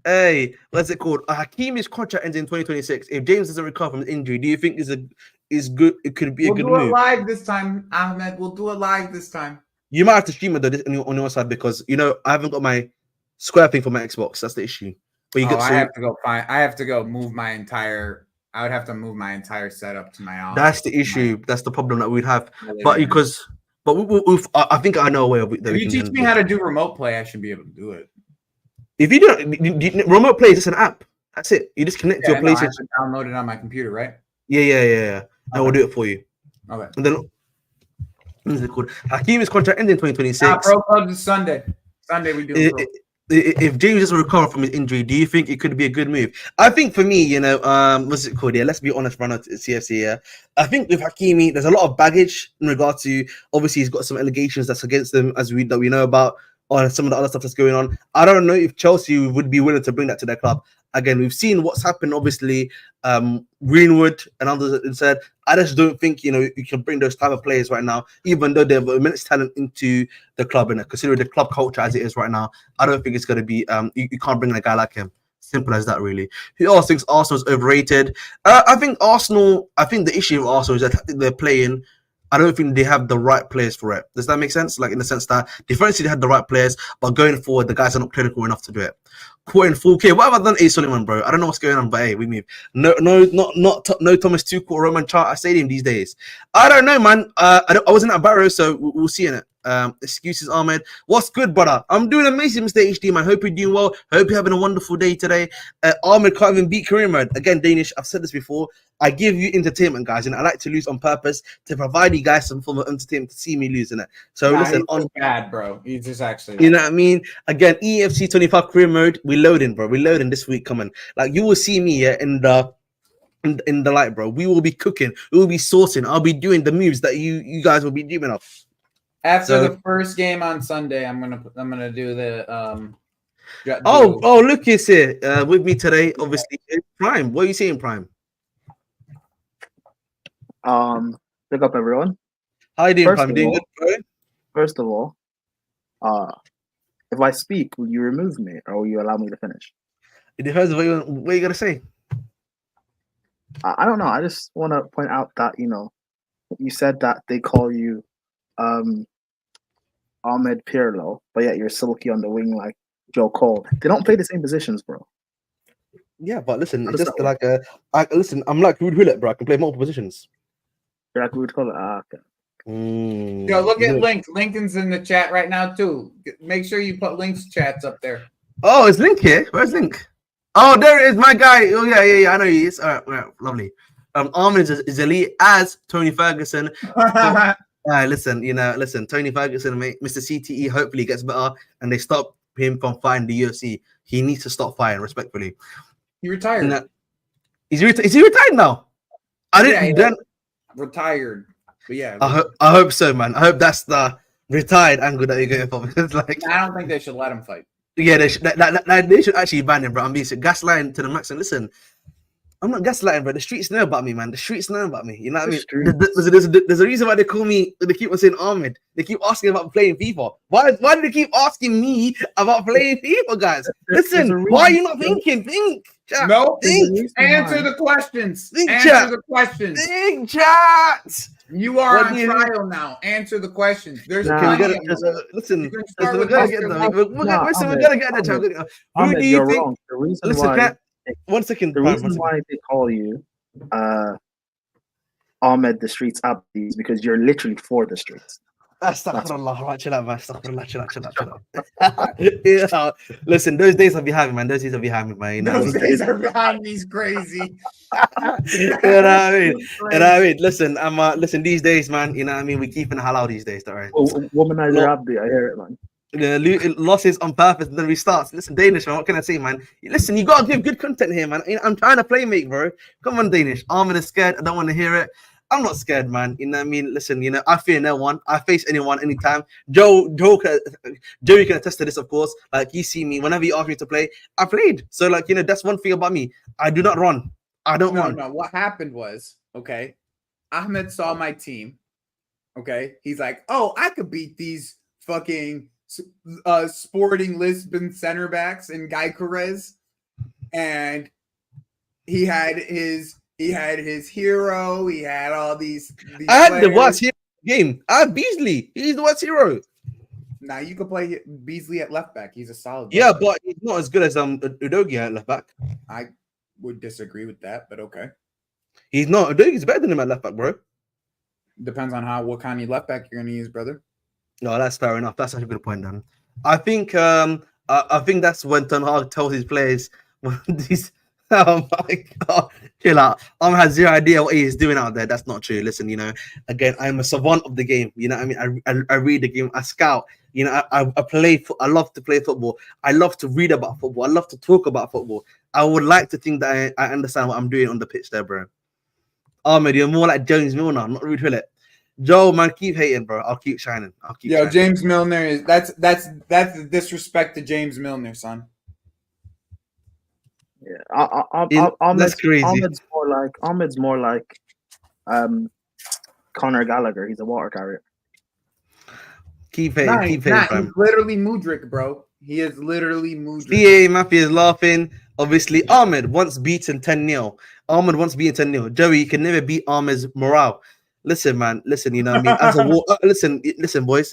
Hey, what's it called? Hakimi's contract ends in 2026. If James doesn't recover from his injury, do you think is good? It could be a good move. We'll do it live this time, Ahmed. We'll do it live this time. You might have to stream it on your side because you know I haven't got my square thing for my Xbox. That's the issue. But I have to go move my entire. I would have to move my entire setup to my own. That's the issue. That's the problem that we'd have. But I think I know a way of it. If you teach me how to do remote play, I should be able to do it. If you don't, remote play is just an app. That's it. You just connect to your PlayStation. I have to download it on my computer, right? Yeah. I will do it for you. Okay. And then, what is it called? Hakimi's contract ends in 2026. Pro Clubs is Sunday. Sunday we do it. If James doesn't recover from his injury, do you think it could be a good move? I think for me, you know, what's it called? Yeah, let's be honest, run out to CFC. Yeah, I think with Hakimi, there's a lot of baggage in regard to obviously he's got some allegations that's against them that we know about, or some of the other stuff that's going on. I don't know if Chelsea would be willing to bring that to their club. Again, we've seen what's happened. Obviously, Greenwood and others said, I just don't think you can bring those type of players right now, even though they have immense talent into the club. And considering the club culture as it is right now, I don't think it's going to be. You can't bring in a guy like him. Simple as that, really. Who else thinks Arsenal's overrated? I think Arsenal. I think the issue with Arsenal is that they're playing. I don't think they have the right players for it. Does that make sense? Like in the sense that defensively they had the right players, but going forward, the guys are not clinical enough to do it. Quoting full K. What have I done, A. Suleiman, bro? I don't know what's going on, but hey, we move. No Thomas Tuchel or Roman Charter Stadium these days. I don't know, man. I wasn't at Barrow, so we'll see in it. Excuses, Ahmed. What's good, brother? I'm doing amazing, Mr. HD, man. Hope you're doing well. Hope you're having a wonderful day today. Ahmed can't even beat career mode. Again, Danish, I've said this before. I give you entertainment, guys, and I like to lose on purpose to provide you guys some form of entertainment to see me losing it. So listen, he's bad, bro. He's just actually, you know what I mean? Again, EFC 25 career mode. We loading, bro. We loading this week coming. Like you will see me in the light, bro. We will be cooking. We will be sourcing. I'll be doing the moves that you guys will be dreaming of. After the first game on Sunday, I'm gonna do the look, he's here with me today. Obviously, Prime. What are you saying, Prime? Pick up everyone. How you doing, Prime? Doing good, bro? First of all, if I speak, will you remove me or will you allow me to finish? It depends on what you gotta say. I don't know. I just want to point out that you said that they call you Ahmed Pirlo, but yet you're silky on the wing like Joe Cole. They don't play the same positions, bro. Yeah, but listen, it's just like listen, I'm like Ruud Gullit, bro. I can play multiple positions. You're like Ruud Gullit. Okay. Yo, look at Link. Lincoln's in the chat right now too. Make sure you put Link's chats up there. Oh, is Link here? Where's Link? Oh, there it is, my guy. Oh yeah. I know he is. All right, lovely. Ahmed is elite as Tony Ferguson. Listen, Tony Ferguson, mate, Mr. CTE hopefully gets better and they stop him from fighting the UFC. He needs to stop fighting, respectfully. He retired. Is he retired now? Retired. But yeah. I hope so, man. I hope that's the retired angle that you're going for. Because I don't think they should let him fight. Yeah, they should actually ban him, bro. I'm being gaslighting to the max. And listen, I'm not gaslighting, bro. The streets know about me, man. The streets know about me. You know what I mean? There's a reason why they call me. They keep on saying Ahmed. They keep asking about playing FIFA. Why do they keep asking me about playing FIFA, guys? Listen, why are you not thinking? Think, chat. No, answer the questions. Answer the questions. Think, chat. You are on trial now. Answer the questions. Listen, we're gonna get them. We're gonna get them. Who do you think? The reason why. One second. The reason why they call you Ahmed the Streets Abdi is because you're literally for the streets. Astaghfirullah. Right, chill out, man. Astaghfirullah. Yeah. Listen, those days I'll be having, man. Those days I'll be having, man. Those days are behind me's crazy. You know what I mean? Listen, listen, these days, man, you know what I mean? We're keeping halal these days, all right? Womanizer Abdi, I hear it, man. Losses on purpose and then restarts. Listen, Danish, man, what can I say, man? Listen, you gotta give good content here, man. I'm trying to play, mate, bro. Come on, Danish. Ahmed is scared. I don't want to hear it. I'm not scared, man. You know what I mean? Listen, I fear no one. I face anyone anytime. Joey can attest to this, of course. Like, you see me, whenever you ask me to play, I played. So, like, that's one thing about me. I do not run. I don't run. No, what happened was, okay, Ahmed saw my team. Okay, he's like, oh, I could beat these fucking Sporting Lisbon center backs and Gyökeres, and he had his hero. He had all these I had the worst hero game. I have Beasley. He's the worst hero. Now you can play Beasley at left back. He's a solid. Yeah, but he's not as good as Udogie at left back. I would disagree with that, but okay. He's not. Udogie's better than him at left back, bro. Depends on what kind of left back you're gonna use, brother. No, that's fair enough. That's actually a good point, Dan. I think that's when Ten Hag tells his players these. Oh my God, chill out. Has zero idea what he's doing out there. That's not true. Listen, again, I'm a savant of the game. You know what I mean? I read the game. I scout. I play. I love to play football. I love to read about football. I love to talk about football. I would like to think that I understand what I'm doing on the pitch there, bro. Ahmed, you're more like James Milner, not Ruud Gullit. Joe, man, keep hating, bro. I'll keep shining. Shining. James Milner is that's the disrespect to James Milner, son. That's crazy. Ahmed's more like Conor Gallagher. He's a water carrier. Keep hating, fam. He's literally Mudryk, bro. He is literally Mudryk. CA Mafia is laughing. Obviously, Ahmed once beaten 10-0. Ahmed once beaten 10-0. Joey, you can never beat Ahmed's morale. Listen, man. Listen, you know what I mean? Listen, boys.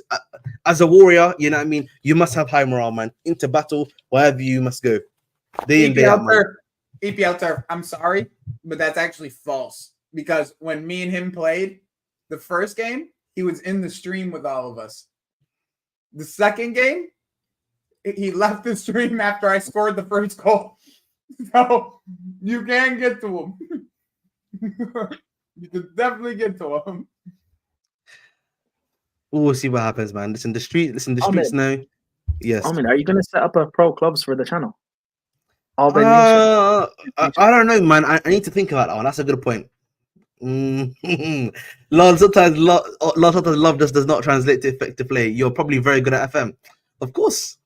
As a warrior, you know what I mean? You must have high morale, man. Into battle, wherever you must go. Day in, day out, man. EPL turf. I'm sorry, but that's actually false. Because when me and him played the first game, he was in the stream with all of us. The second game, he left the stream after I scored the first goal. So you can get to him. You can definitely get to him. We'll see what happens, man. Listen, the streets know. Yes. I mean, are you going to set up a pro clubs for the channel? All the I don't know, man. I need to think about that one. That's a good point. Sometimes love just does not translate to effective play. You're probably very good at FM, of course.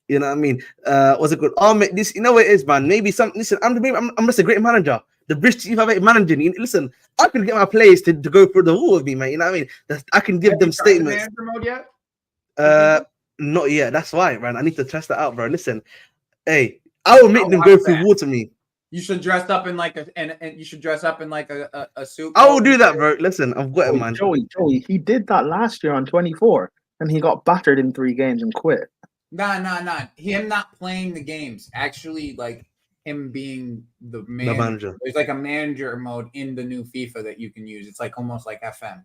You know what I mean? Was it good? This, you know what it is, man. Maybe listen. I'm just a great manager. The British Chief of managing. Listen, I can get my players to go through the wall with me, man. You know what I mean? I can give them statements. Mode yet? Not yet. That's why, man. I need to test that out, bro. Listen, hey, I will make them go through wall to me. You should dress up in like a suit. I will do that, bro. Listen, I've got it, man. Joey, he did that last year on 24, and he got battered in 3 games and quit. Nah. Him not playing the games. Actually, like him being the manager. There's like a manager mode in the new FIFA that you can use. It's like almost like FM.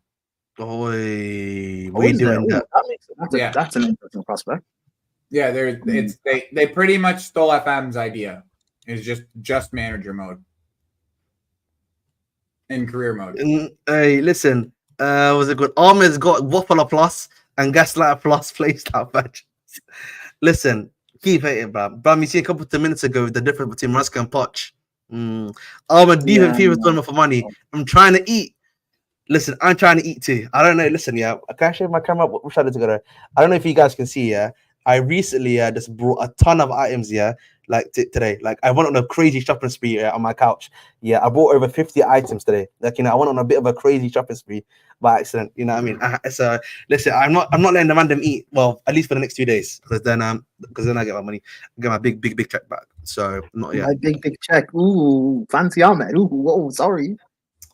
Oi, we doing that? That's an interesting prospect. Yeah, they pretty much stole FM's idea. It's just manager mode in career mode. Hey, listen, was it good? Ahmed's got Waffler Plus and Gaslight Plus playstyle badge. Listen, keep hating, bro. Bro, you see a couple of minutes ago the difference between Ruska and Poch. Ahmed even FIFA tournament for money. I'm trying to eat. Listen, I'm trying to eat too. I don't know. Listen, yeah, I can't show my camera. We're trying to go there. I don't know if you guys can see. Yeah, I recently just brought a ton of items. Yeah. Like today, like I went on a crazy shopping spree on my couch. Yeah, I bought over 50 items today. Like, you know, I went on a bit of a crazy shopping spree by accident. You know what I mean? So listen, I'm not letting the random eat. Well, at least for the next 2 days, because then I get my money, I get my big check back. So not yet. My big check. Ooh, fancy Ahmed. Ooh, whoa, sorry.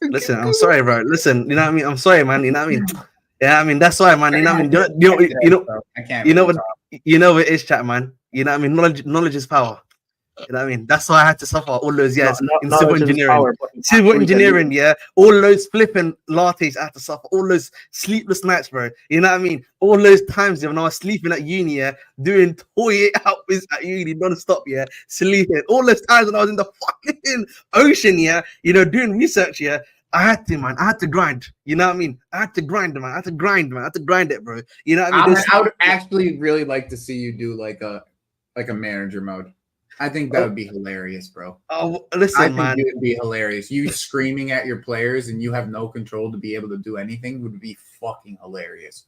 Listen, I'm sorry, bro. Listen, you know what I mean? I'm sorry, man. You know what I mean? Yeah, I mean that's why, man. You know what I mean? You know what it is, chat, man. You know what I mean? Knowledge is power. You know what I mean? That's why I had to suffer all those years in civil engineering. Civil engineering, yeah. All those flipping lattes I had to suffer. All those sleepless nights, bro. You know what I mean? All those times when I was sleeping at uni, yeah, doing 48 hours at uni non-stop, yeah, sleeping. All those times when I was in the fucking ocean, yeah, you know, doing research, yeah. I had to, man. I had to grind. You know what I mean? I had to grind, man. I had to grind it, bro. You know what I mean? I would actually really like to see you do like a manager mode. I think that would be hilarious, bro. Oh, listen, man. It would be hilarious. You screaming at your players and you have no control to be able to do anything would be fucking hilarious.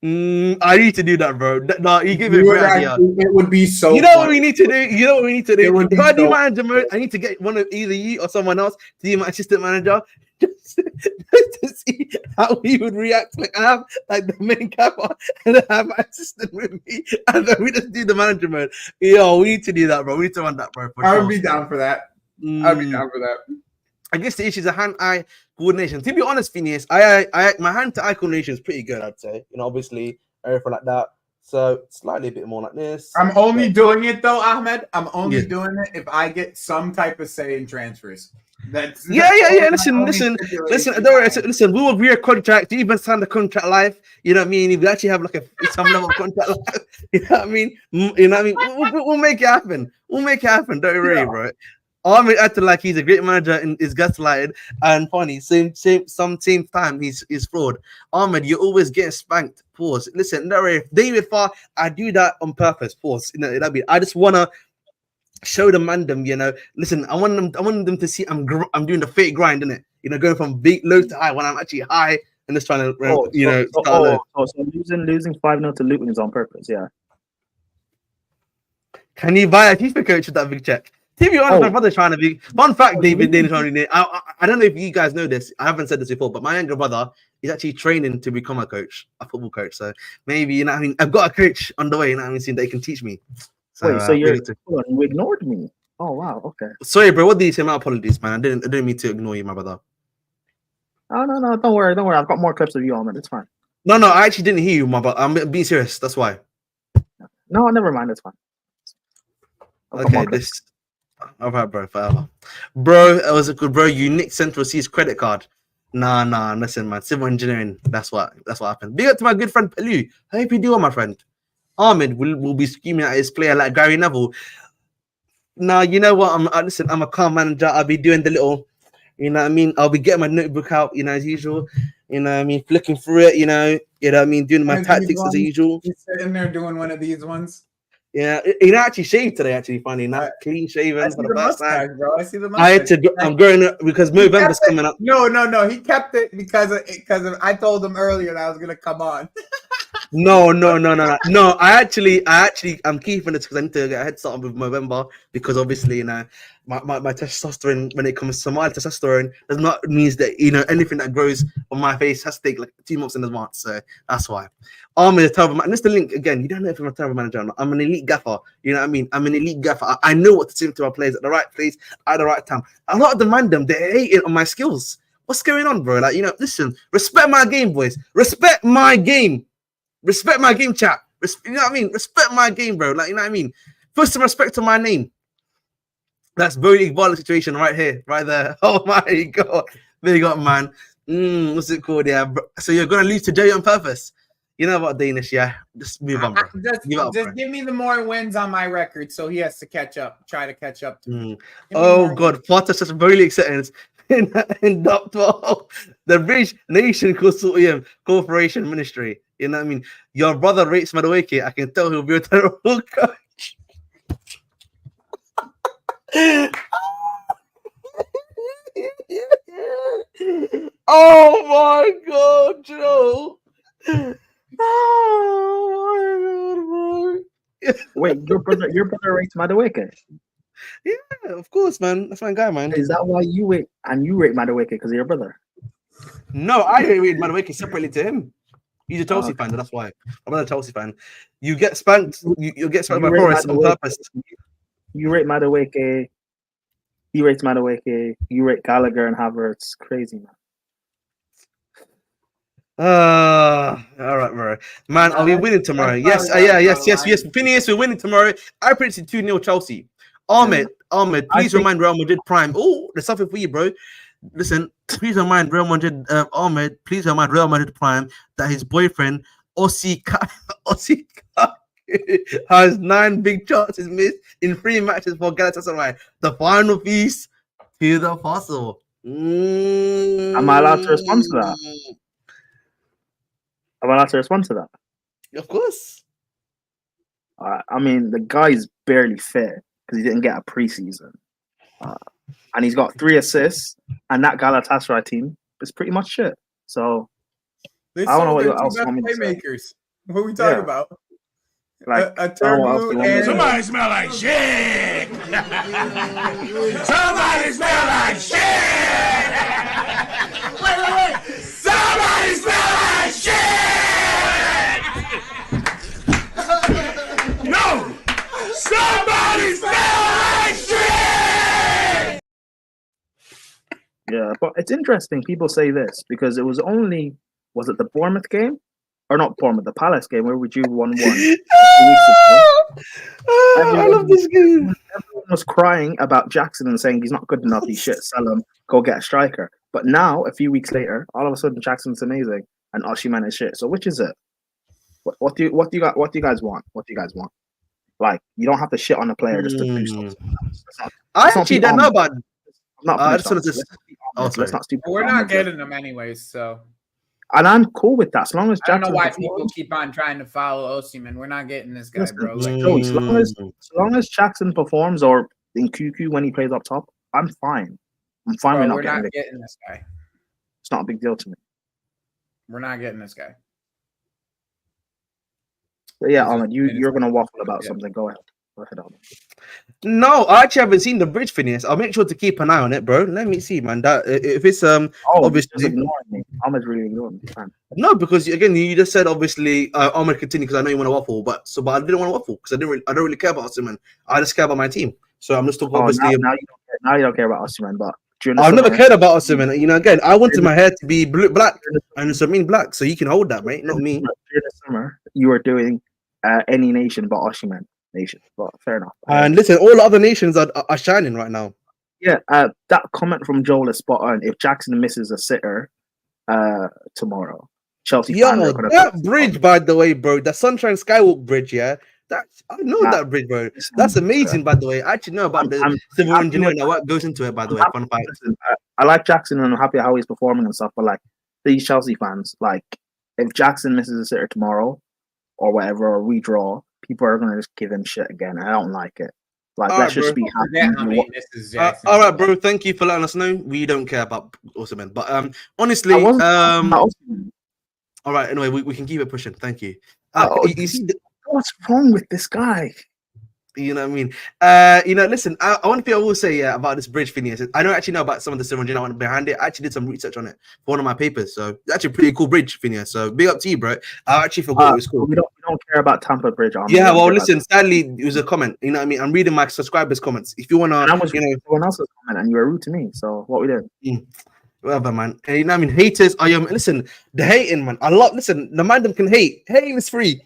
I need to do that, bro. No, you give me a great idea. It would be so. You know what we need to do? If I do manager mode, I need to get one of either you or someone else to be my assistant manager. Just to see how he would react. Like I have like the main capper and I have my assistant with me, and then we just do the manager mode. Yo, we need to do that, bro. We need to run that, bro. I would be down for that. I'd be down for that. I guess the issue is a hand-eye coordination. To be honest, Phineas, I my hand-to-eye coordination is pretty good, I'd say. You know, obviously everything like that. So slightly a bit more like this. I'm only doing it though, Ahmed. I'm only doing it if I get some type of say in transfers. Listen. Don't worry. Listen, we will agree a contract. You even sign the contract live. You know what I mean? If we actually have like some level of contract live, you know what I mean? We'll make it happen. We'll make it happen. Don't worry, bro. Ahmed acting like he's a great manager and is gaslighted and funny. Same time he's fraud. Ahmed, you're always getting spanked. Pause. Listen, don't worry. David Farr, I do that on purpose. Pause. You know, I just wanna show the mandem, you know. Listen, I want them to see I'm doing the fake grind, innit? You know, going from low to high when I'm actually high and just trying to So losing 5-0 to Luton is on purpose, yeah. Can you buy a FIFA coach with that big check? To be honest, Oh. my brother's trying to be. Fun fact, Oh, David, really? I don't know if you guys know this. I haven't said this before, but my younger brother is actually training to become a coach, a football coach. So maybe, you know what I mean? I've got a coach on the way, you know what I mean? Seeing that he can teach me. So, Wait, so we need to- hold on, you ignored me. Oh wow, okay. Sorry, bro. What did you say? My apologies, man. I didn't mean to ignore you, my brother. Oh no, don't worry. I've got more clips of you on it. It's fine. No, I actually didn't hear you, my brother. I'm being serious. That's why. No, never mind. It's fine. I've got more Okay, clips. All right, bro. Forever, bro. It was a good, bro. You nicked Central C's credit card. Nah. Listen, man. Civil engineering. That's what happened. Big up to my good friend Pelu. I hope you do well, my friend. Ahmed will be screaming at his player like Gary Neville. Nah, you know what? Listen. I'm a calm manager. I'll be doing the little. You know what I mean? I'll be getting my notebook out. You know, as usual. You know what I mean? Flicking through it. You know what I mean? Doing my One of these tactics as ones? usual. He's sitting there doing one of these ones. Yeah, he actually shaved today. Actually, funny enough, clean I shaven see for the the first time. mustache, bro. I see the I had mustache. to. I'm going because He November's kept it- coming up. No. He kept it because I told him earlier that I was gonna come on. No. I actually, I'm keeping it because I need to get a head start with November because obviously, you know, my testosterone when it comes to my testosterone does not means that you know anything that grows on my face has to take like 2 months in advance. So that's why. I'm a terrible man. And that's the link again. You don't know if I'm a terrible manager or not. I'm an elite gaffer. You know what I mean? I'm an elite gaffer. I know what to say to our players at the right place at the right time. A lot of them random, they're hating on my skills. What's going on, bro? Like, you know, listen, respect my game, boys. Respect my game. Respect my game, chat. You know what I mean? Respect my game, bro. Like, you know what I mean? Put some respect to my name. That's very violent situation right here, right there. Oh my god. There you go, man. What's it called? Yeah, bro. So you're gonna lose to Jerry on purpose. You know what, Danish? Yeah, just move on, bro. Just give me the more wins on my record, so he has to catch up. Try to catch up to me. Oh god, Potter such really exciting in Doctor the British Nation Consortium Corporation Ministry. You know what I mean? Your brother rates Madueke. I can tell he'll be a terrible coach. Oh my god, Joe. Oh my god, bro. Wait, your brother rates Madueke. Yeah, of course, man. That's my guy, man. Is that why you rate Madueke because of your brother? No, I rate Madueke separately to him. He's a Chelsea okay. fan, that's why. I'm not a Chelsea fan. You get spanked. You get spanked You by rate Forest on Madueke. purpose. You rate Madueke. He rates Madueke. You rate Gallagher and Havertz. Crazy, man. All right, bro. Man, are we winning tomorrow? Yes, yes. Phineas, we're winning tomorrow. I predicted 2-0 Chelsea. Ahmed, please remind Real Madrid Prime. Oh, there's something for you, bro. Listen, please remind Real Madrid, Ahmed, please remind Real Madrid Prime that his boyfriend, Ossie has 9 big chances missed in 3 matches for Galatasaray. The final piece to the puzzle. Am I allowed to respond to that? Am I allowed to respond to that? Of course. I mean, the guy's barely fit because he didn't get a preseason. And he's got 3 assists, and that Galatasaray team is pretty much shit. So I don't know what else you want me to say. Playmakers. What are we talking about? Like, A Turbu and Somebody smell like shit. Somebody smell like shit. Wait. Somebody smell like shit. No. Somebody smell like shit. yeah, but it's interesting. People say this because it was it the Bournemouth game? Or not Bournemouth, the Palace game where we drew 1-1 2 weeks ago. I love this game. Everyone was crying about Jackson and saying he's not good enough, he's shit, sell him, go get a striker. But now, a few weeks later, all of a sudden Jackson's amazing and Osimhen is shit. So which is it? What do you guys want? What do you guys want? Like, you don't have to shit on a player just to do something. I actually don't know about. Let's not stupid. We're not getting them anyways, so. And I'm cool with that. As long as I don't know Jackson why performs, people keep on trying to follow Osimhen. We're not getting this guy, bro. Like, Joey, as long as Jackson performs or Nkunku when he plays up top, I'm fine. I'm fine with we're not getting this guy. It's not a big deal to me. We're not getting this guy. But yeah, Ahmed, you're gonna waffle about something. Go ahead. No, I actually haven't seen the bridge finish. I'll make sure to keep an eye on it, bro. Let me see, man. That if it's Oh, obviously just ignoring me. Ahmed's really ignoring me, man. no, because again you just said obviously I'm gonna continue because I know you want to waffle, but I didn't want to waffle because I don't really care about Osimhen. I just care about my team. So I'm just talking obviously. Now you don't care about Osimhen, but I've never cared about Osimhen. You know, again, I wanted my hair to be black and it's black, so you can hold that, mate. Not me. During the summer, you were doing any nation but Osimhen nation. But fair enough. And listen, all the other nations are shining right now. Yeah, that comment from Joel is spot on. If Jackson misses a sitter tomorrow, Chelsea fans are gonna that bridge, by the way, bro, the Sunshine Skywalk Bridge, yeah. I know that bridge, bro. That's amazing, by the way. I actually know about the civil engineering that goes into it, by the way. Fun fact. I like Jackson and I'm happy how he's performing and stuff, but like these Chelsea fans, like if Jackson misses a sitter tomorrow or whatever, or we draw, people are gonna just give him shit again. I don't like it. Like let's just be happy. All right, bro. Thank you for letting us know. We don't care about Osimhen, but honestly, all right. Anyway, we can keep it pushing. Thank you. You see. What's wrong with this guy? You know what I mean? Listen, one thing I will say about this bridge thing is I don't actually know about some of the ceremony behind it. I actually did some research on it for one of my papers. So it's actually a pretty cool bridge thing here. So big up to you, bro. I actually forgot it was cool. We don't care about Tampa Bridge. Yeah, well, listen, sadly, it was a comment. You know what I mean? I'm reading my subscribers' comments. If you want to, someone else's comment and you were rude to me. So what we did? Whatever, man. And, you know what I mean? Haters, listen, the hating, man. Listen, the man them can hate. Hating is free.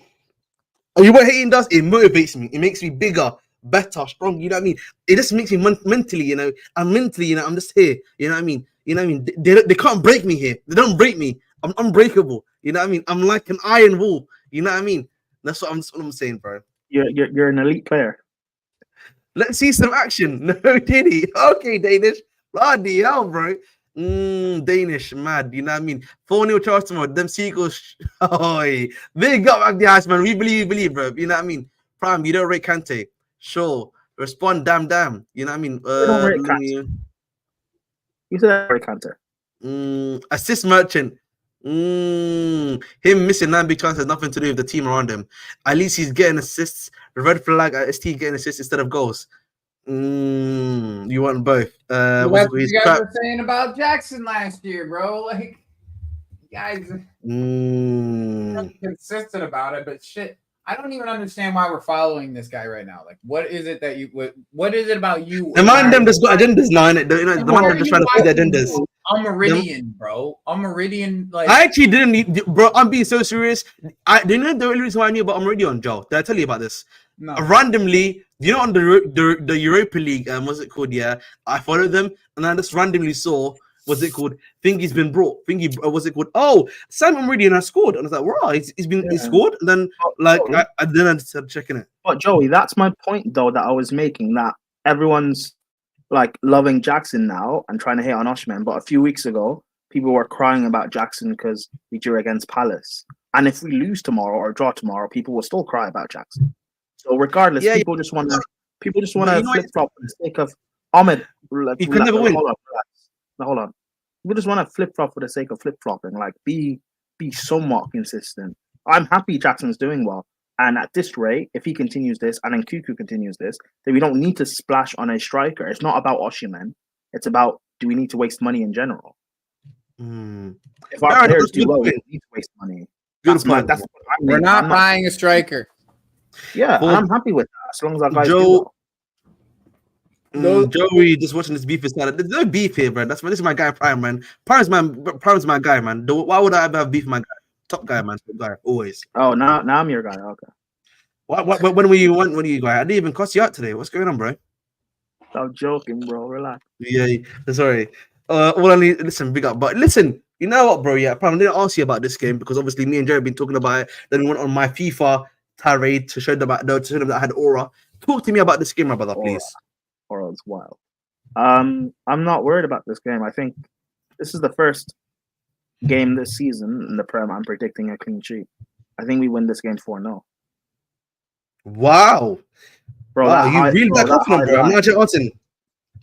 And what hating does, it motivates me. It makes me bigger, better, strong. You know what I mean? It just makes me mentally, I'm mentally, I'm just here. You know what I mean? They can't break me here. They don't break me. I'm unbreakable. You know what I mean? I'm like an iron wall. You know what I mean? That's what I'm saying, bro. You're an elite player. Let's see some action. No, did he? Okay, Danish. Bloody hell, bro. Danish, mad. You know what I mean? 4-0 Charles tomorrow. Them Seagulls. They got back the ice, man. We believe, bro. You know what I mean? Prime, you don't rate Kante. Sure. Respond, damn. You know what I mean? You said rate Kante. Assist merchant. Him missing 9 big chances has nothing to do with the team around him. At least he's getting assists. The red flag at ST getting assists instead of goals. You want both? What you guys were saying about Jackson last year, bro? Like, you guys consistent about it, but shit, I don't even understand why we're following this guy right now. Like, what is it that what is it about you? The man them just got agendas now, innit? The man them just trying to feed their agendas. I'm Meridian, bro. I'm Meridian. Like, I actually didn't need, bro. I'm being so serious. Do you know the only reason why I knew about Meridian, Joe? Did I tell you about this? No. Randomly, you know, on the Europa League, what's it called? Yeah, I followed them, and I just randomly saw what's it called? Thingy's been brought. What's it called? Oh, Simon Meridian has scored, and I was like, wow, he scored, and then I started checking it. But Joey, that's my point though that I was making. That everyone's like loving Jackson now and trying to hate on Osimhen, but a few weeks ago, people were crying about Jackson because we drew against Palace, and if we lose tomorrow or draw tomorrow, people will still cry about Jackson. So regardless, people just want to flip flop for the sake of Ahmed. He could never win. Hold on. People just want to flip flop for the sake of flip flopping. Like be somewhat consistent. I'm happy Jackson's doing well, and at this rate, if he continues this and then Nkunku continues this, then we don't need to splash on a striker. It's not about Osimhen. It's about, do we need to waste money in general? If our players do well, we don't need to waste money. We're not buying a striker. Yeah, and I'm happy with that as long as our guys Joey just watching this beef inside. There's no beef here, bro. This is my guy, Prime, man. Prime's my guy, man. Why would I ever have beef with my guy? Top guy, man. Top guy, always. Oh, now I'm your guy. Okay. When were you guy? I didn't even cost you out today. What's going on, bro? I'm joking, bro. Relax. Yeah, sorry. Well, I need listen, big up. But listen, you know what, bro? Yeah, Prime, I didn't ask you about this game because obviously me and Jerry have been talking about it. Then we went on my FIFA tirade to show them that I had aura. Talk to me about this game, my brother, please. Aura is wild. I'm not worried about this game. I think this is the first game this season in the Prem. I'm predicting a clean sheet. I think we win this game 4-0. Wow, bro, you really that confident, bro. I'm not answering.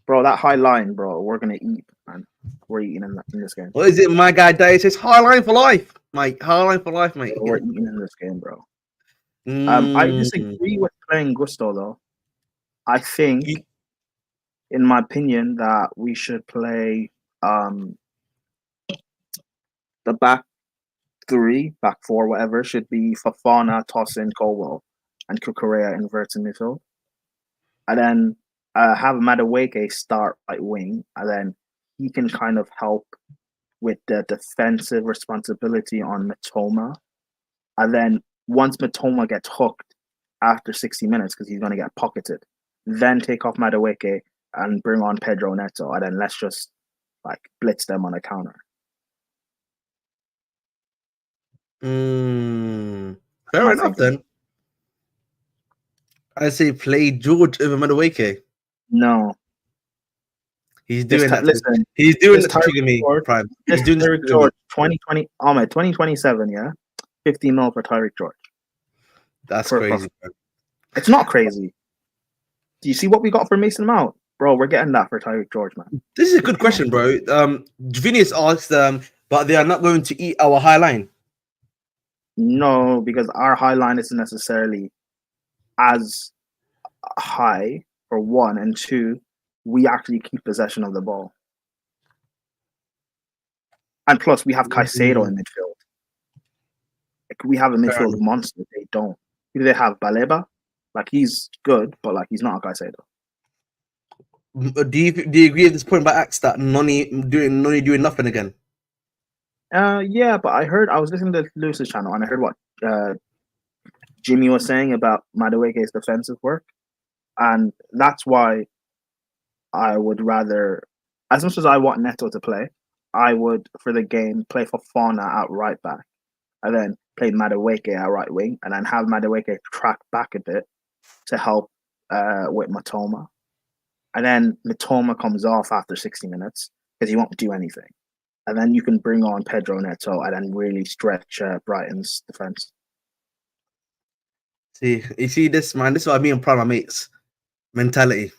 Bro, that high line, bro. We're gonna eat, man. We're eating in this game. What is it, my guy? Dave says high line for life, mate. High line for life, mate. We're eating in this game, bro. I disagree with playing Gusto though. I think, in my opinion, that we should play the back three, back four, whatever, should be Fafana, Tosin, Colwell, and Kukurea inverts in midfield. And then have Madueke start right wing, and then he can kind of help with the defensive responsibility on Matoma. And then once Matoma gets hooked after 60 minutes, because he's going to get pocketed, then take off Madueke and bring on Pedro Neto, and then let's just like blitz them on a counter. Fair enough then. I say play George over Madueke. No. He's doing that. Listen, he's doing that to trigger me, Prime. He's doing Tyreek George, 2020, 2027, yeah? 50 mil for Tyreek George. That's crazy. It's not crazy. Do you see what we got for Mason Mount? Bro, we're getting that for Tyreek George, man. This is a good question, bro. Vinicius asked, but they are not going to eat our high line. No, because our high line isn't necessarily as high, for one, and two, we actually keep possession of the ball. And plus, we have Caicedo in midfield. Like, we have a midfield monster. They don't. They have Baleba. Like, he's good, but like he's not a Caicedo. Do you agree at this point by Axe that Noni doing nothing again? Yeah, but I was listening to Lewis's channel and I heard what Jimmy was saying about Madueke's defensive work, and that's why I would rather, as much as I want Neto to play, I would for the game play Fofana at right back, and then play Madueke at right wing, and then have Madueke track back a bit to help with Matoma. And then Matoma comes off after 60 minutes because he won't do anything. And then you can bring on Pedro Neto and then really stretch Brighton's defense. See, you see this, man? This is what I mean and proud of my mates. Mentality.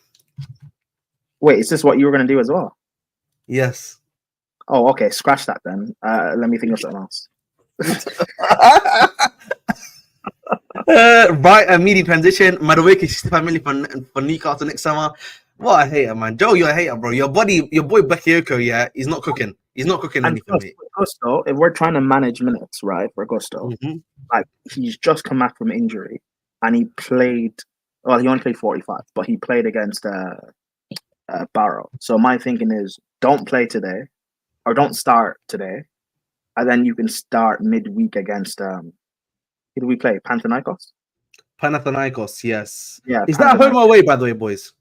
Wait, is this what you were going to do as well? Yes. Oh, okay. Scratch that then. Let me think of something else. Brighton media transition. Madueke 65 million for Newcastle next summer. What a hater, man. Joe, you're a hater, bro. Your boy Bakayoko, yeah, he's not cooking. He's not cooking anything, mate. Gusto, if we're trying to manage minutes, right, for Gusto, like he's just come back from injury and he played, well, he only played 45, but he played against Barrow. So my thinking is don't play today or don't start today. And then you can start midweek against, who do we play? Panathinaikos, yes. Yeah. Is that home or away, by the way, boys?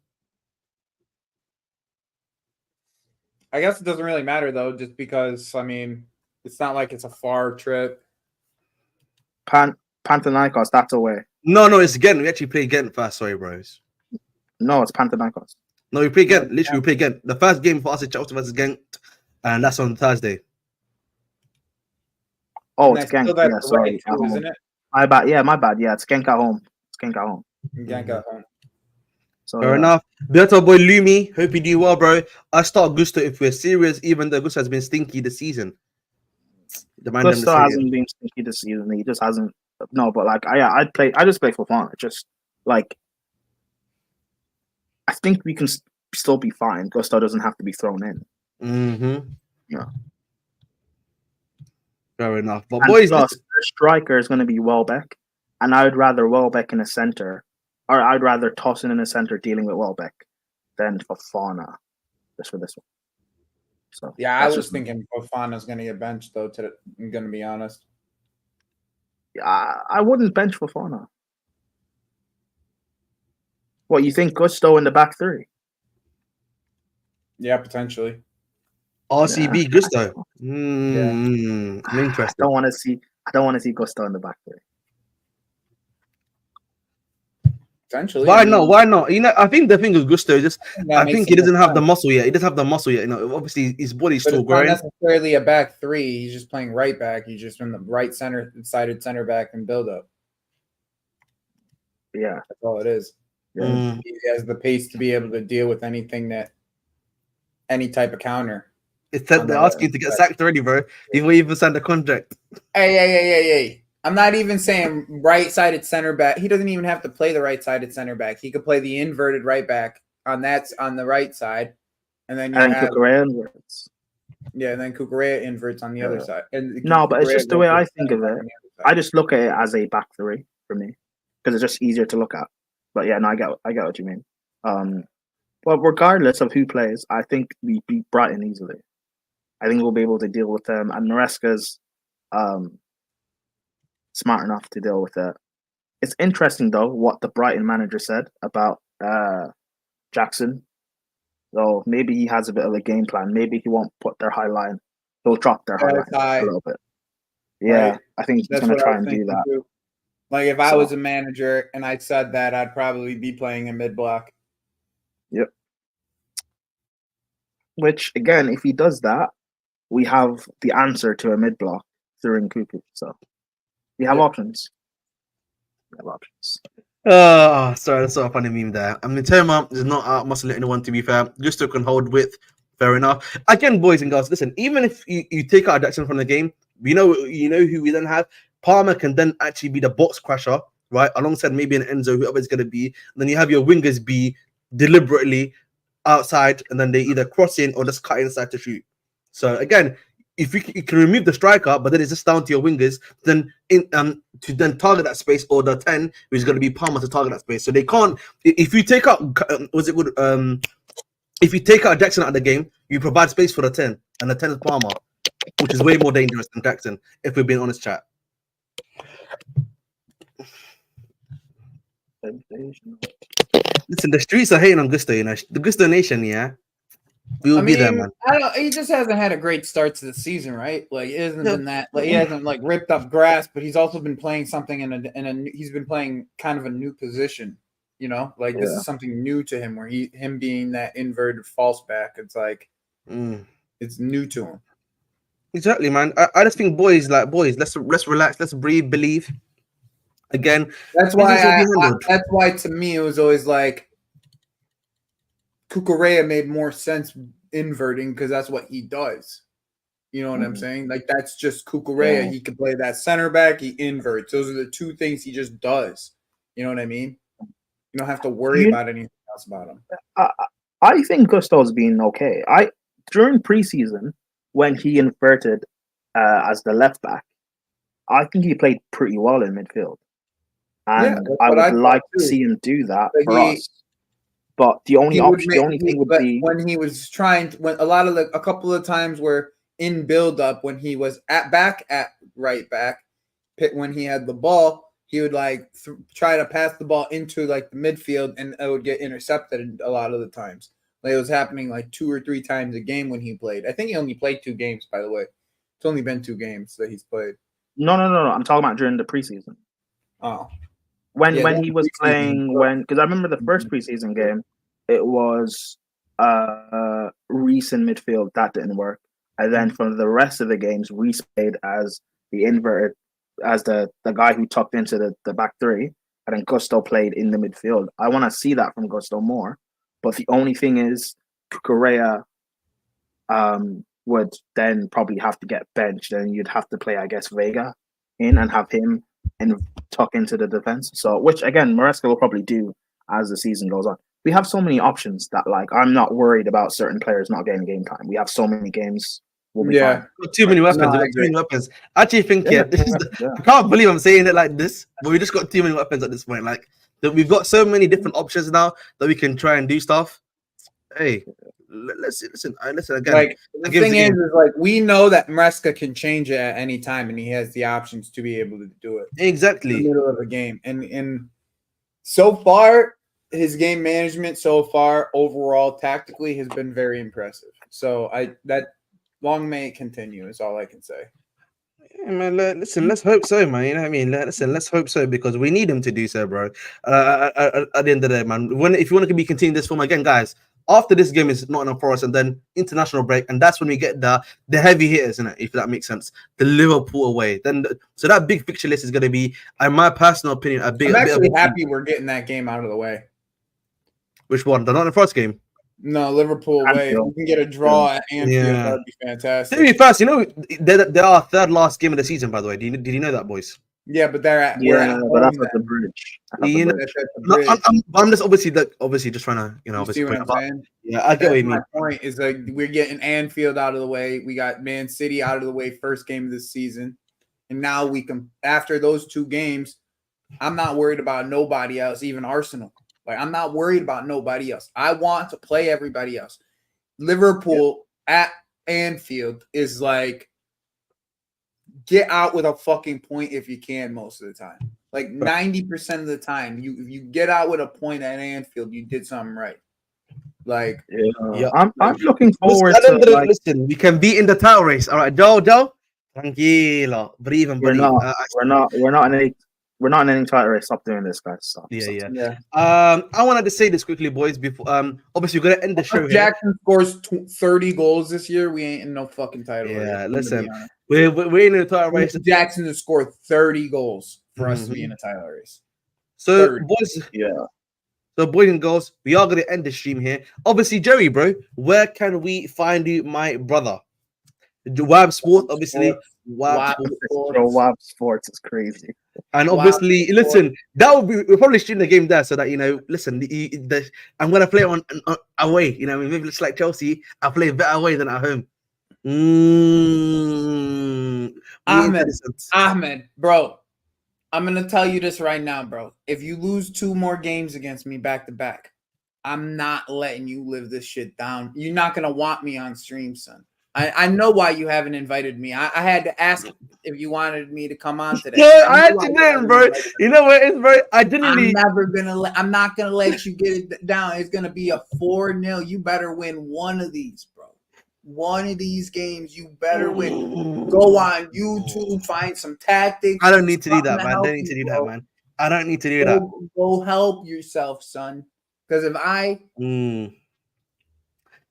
I guess it doesn't really matter though, just because I mean, it's not like it's a far trip. Panathinaikos, that's away. No, it's Ghent. We actually play Ghent first. Sorry, bros. No, it's Panathinaikos. No, we play Ghent. Literally, we play Ghent. The first game for us is Chelsea versus Ghent, and that's on Thursday. Oh, it's Genk. Yeah, sorry. Too, isn't it? My bad. Yeah, my bad. Yeah, it's Genk at home. Genk at home. So, fair enough. Better boy Lumi, hope you do well, bro. I start Gusto if we're serious, even though Gusto has been stinky this season. Gusto hasn't been stinky this season. He just hasn't. No, but like I just play for fun. Just like I think we can still be fine. Gusto doesn't have to be thrown in. Yeah. Fair enough. But boys, plus, the striker is going to be Welbeck, and I would rather Welbeck in a center. Or I'd rather Tosin in the center dealing with Welbeck than Fofana just for this one. So yeah, I was thinking Fofana's going to get benched though. I'm going to be honest. Yeah, I wouldn't bench Fofana. What, you think Gusto in the back three? Yeah, potentially. RCB Gusto. I'm interested. I don't want to see Gusto in the back three. Potentially. Why not? You know, I think the thing with Gusto is just I think he doesn't have the muscle yet. He doesn't have the muscle yet. You know, obviously his body's still growing. Not necessarily a back three. He's just playing right back. He's just from the right sided center back and build up. Yeah, that's all it is. Yeah. He has the pace to be able to deal with any type of counter. It's that they're asking to get sacked already, bro. Before you even signed the contract. Hey. I'm not even saying right-sided center back. He doesn't even have to play the right-sided center back. He could play the inverted right back on the right side, and then you And have Kukurea inverts. and then Kukurea inverts on the other side. And No, but it's Kukurea just the way I goes think of center it. back on the other side. I just look at it as a back three for me because it's just easier to look at. But yeah, no, I get what you mean. But regardless of who plays, I think we beat Brighton easily. I think we'll be able to deal with them, and Maresca's smart enough to deal with it. It's interesting though what the Brighton manager said about Jackson. So maybe he has a bit of a game plan. Maybe he won't put their high line. He'll drop their high line a little bit. Yeah, Right. I think he's going to try and do that. Too. Like if I was a manager and I said that, I'd probably be playing a mid block. Yep. Which again, if he does that, we have the answer to a mid block through Nkunku. So we have options. Sorry, that's a funny meme there. I mean, Terma is not muscling anyone, to be fair. Just can hold width. Fair enough. Again, boys and girls, listen, even if you take out Jackson from the game, you know who we then have. Palmer can then actually be the box crasher, right? Alongside maybe an Enzo, whoever it's going to be. And then you have your wingers be deliberately outside, and then they either cross in or just cut inside to shoot. So again, if you can remove the striker, but then it's just down to your wingers, then to then target that space, or the 10 who's going to be Palmer to target that space. So they can't. If you take out, if you take out Jackson out of the game, you provide space for the 10, and the 10 is Palmer, which is way more dangerous than Jackson. If we're being honest, chat. Listen, the streets are hating on Gusto. You know, the Gusto Nation. Yeah. We will be there, man. He just hasn't had a great start to the season, right? Like it hasn't been that. Like he hasn't like ripped up grass, but he's also been playing something he's been playing kind of a new position. You know, like this is something new to him, where him being that inverted false back. It's like it's new to him. Exactly, man. I just think boys, let's relax, let's breathe, believe. Again, that's why that's why to me it was always like Kukurea made more sense inverting because that's what he does. You know what I'm saying? Like that's just Kukurea. Yeah. He can play that center back. He inverts. Those are the two things he just does. You know what I mean? You don't have to worry about anything else about him. I think Gusto's been okay. During preseason when he inverted as the left back, I think he played pretty well in midfield, and I would like to see him do that for us. But the only thing would be when he was trying to, a couple of times where in build up when he was at right back, when he had the ball, he would try to pass the ball into like the midfield and it would get intercepted a lot of the times. Like it was happening like 2 or 3 times a game when he played. I think he only played 2 games, by the way. It's only been 2 games that he's played. No. I'm talking about during the preseason. Oh. When he was playing, because I remember the first preseason game, it was Reece in midfield. That didn't work. And then for the rest of the games, Reece played as the inverted, as the guy who tucked into the back three. And then Gusto played in the midfield. I want to see that from Gusto more. But the only thing is, Kukurea would then probably have to get benched. And you'd have to play, I guess, Vega in and have him tuck into the defense. So, which again, Maresca will probably do as the season goes on. We have so many options that, I'm not worried about certain players not getting game time. We have so many games. We'll be fine. Too many weapons. Too many weapons. I actually think, I can't believe I'm saying it like this, but we just got too many weapons at this point. We've got so many different options now that we can try and do stuff. Hey, listen again. The thing is we know that Maresca can change it at any time, and he has the options to be able to do it exactly in the middle of a game. And so far, his game management overall tactically has been very impressive. So that long may it continue is all I can say. Yeah, man, listen, let's hope so, man. You know what I mean? Listen, let's hope so because we need him to do so, bro. At the end of the day, man. If you want to be continuing this form again, guys, after this game is Nottingham Forest and then international break, and that's when we get the heavy hitters, isn't it? If that makes sense, the Liverpool away. So that big fixture list is going to be, in my personal opinion, I'm actually happy we're getting that game out of the way. Which one? The Nottingham Forest game? No, Liverpool away. We can get a draw at Anfield. Yeah. That'd be fantastic. To be fast, they're our third last game of the season, by the way. Did you know that, boys? Yeah, but they're at we're Yeah, at but that's home at the then. bridge. You know, That's at the no, bridge. I'm just obviously just trying to, you know, You see obviously what point I'm out. saying? Yeah, I get what That's you my mean. point. Is like we're getting Anfield out of the way. We got Man City out of the way first game of this season, and now we can. After those two games, I'm not worried about nobody else, even Arsenal. Like I'm not worried about nobody else. I want to play everybody else. Liverpool at Anfield is like get out with a fucking point if you can most of the time. Like 90% of the time, if you get out with a point at Anfield, you did something right. Like Yeah. I'm looking Listen, forward at the end to of the- like listen, we can be in the title race. All right, Joe, tranquilo, breathe and we're believe. not we're not in any title race. Stop doing this, guys. Stop. Yeah. yeah. I wanted to say this quickly, boys. Before obviously we're gonna end the show If here. Jackson scores 30 goals this year, we ain't in no fucking title race. Yeah, I'm gonna be listen, honest. we're in the title We race. need Jackson to score 30 goals for us to be Mhm. in a title race. So 30. boys, Yeah. so boys and girls, we are gonna end the stream here. Obviously, Jerry, bro, where can we find you, my brother? Wab Sport, obviously. Wab Sport. Bro, WAP Sports is crazy. And Wab obviously, Sport. listen, that will be we'll probably stream the game there so that you know. Listen, I'm gonna play on away. You know, maybe it's like Chelsea. I play better away than at home. Ahmed, bro. I'm gonna tell you this right now, bro. If you lose 2 more games against me back to back, I'm not letting you live this shit down. You're not gonna want me on stream, son. I know why you haven't invited me. I had to ask if you wanted me to come on today. Yeah, I I know had why to you do it, haven't bro. invited me. You know what? It's very. I didn't. I'm not gonna let you get it down. It's gonna be a 4-0. You better win one of these, bro. One of these games, you better win. Go on YouTube, find some tactics. I don't need to do that, something man. I help don't need to you, do that, bro. man. I don't need to do that. Go help yourself, son. Because if I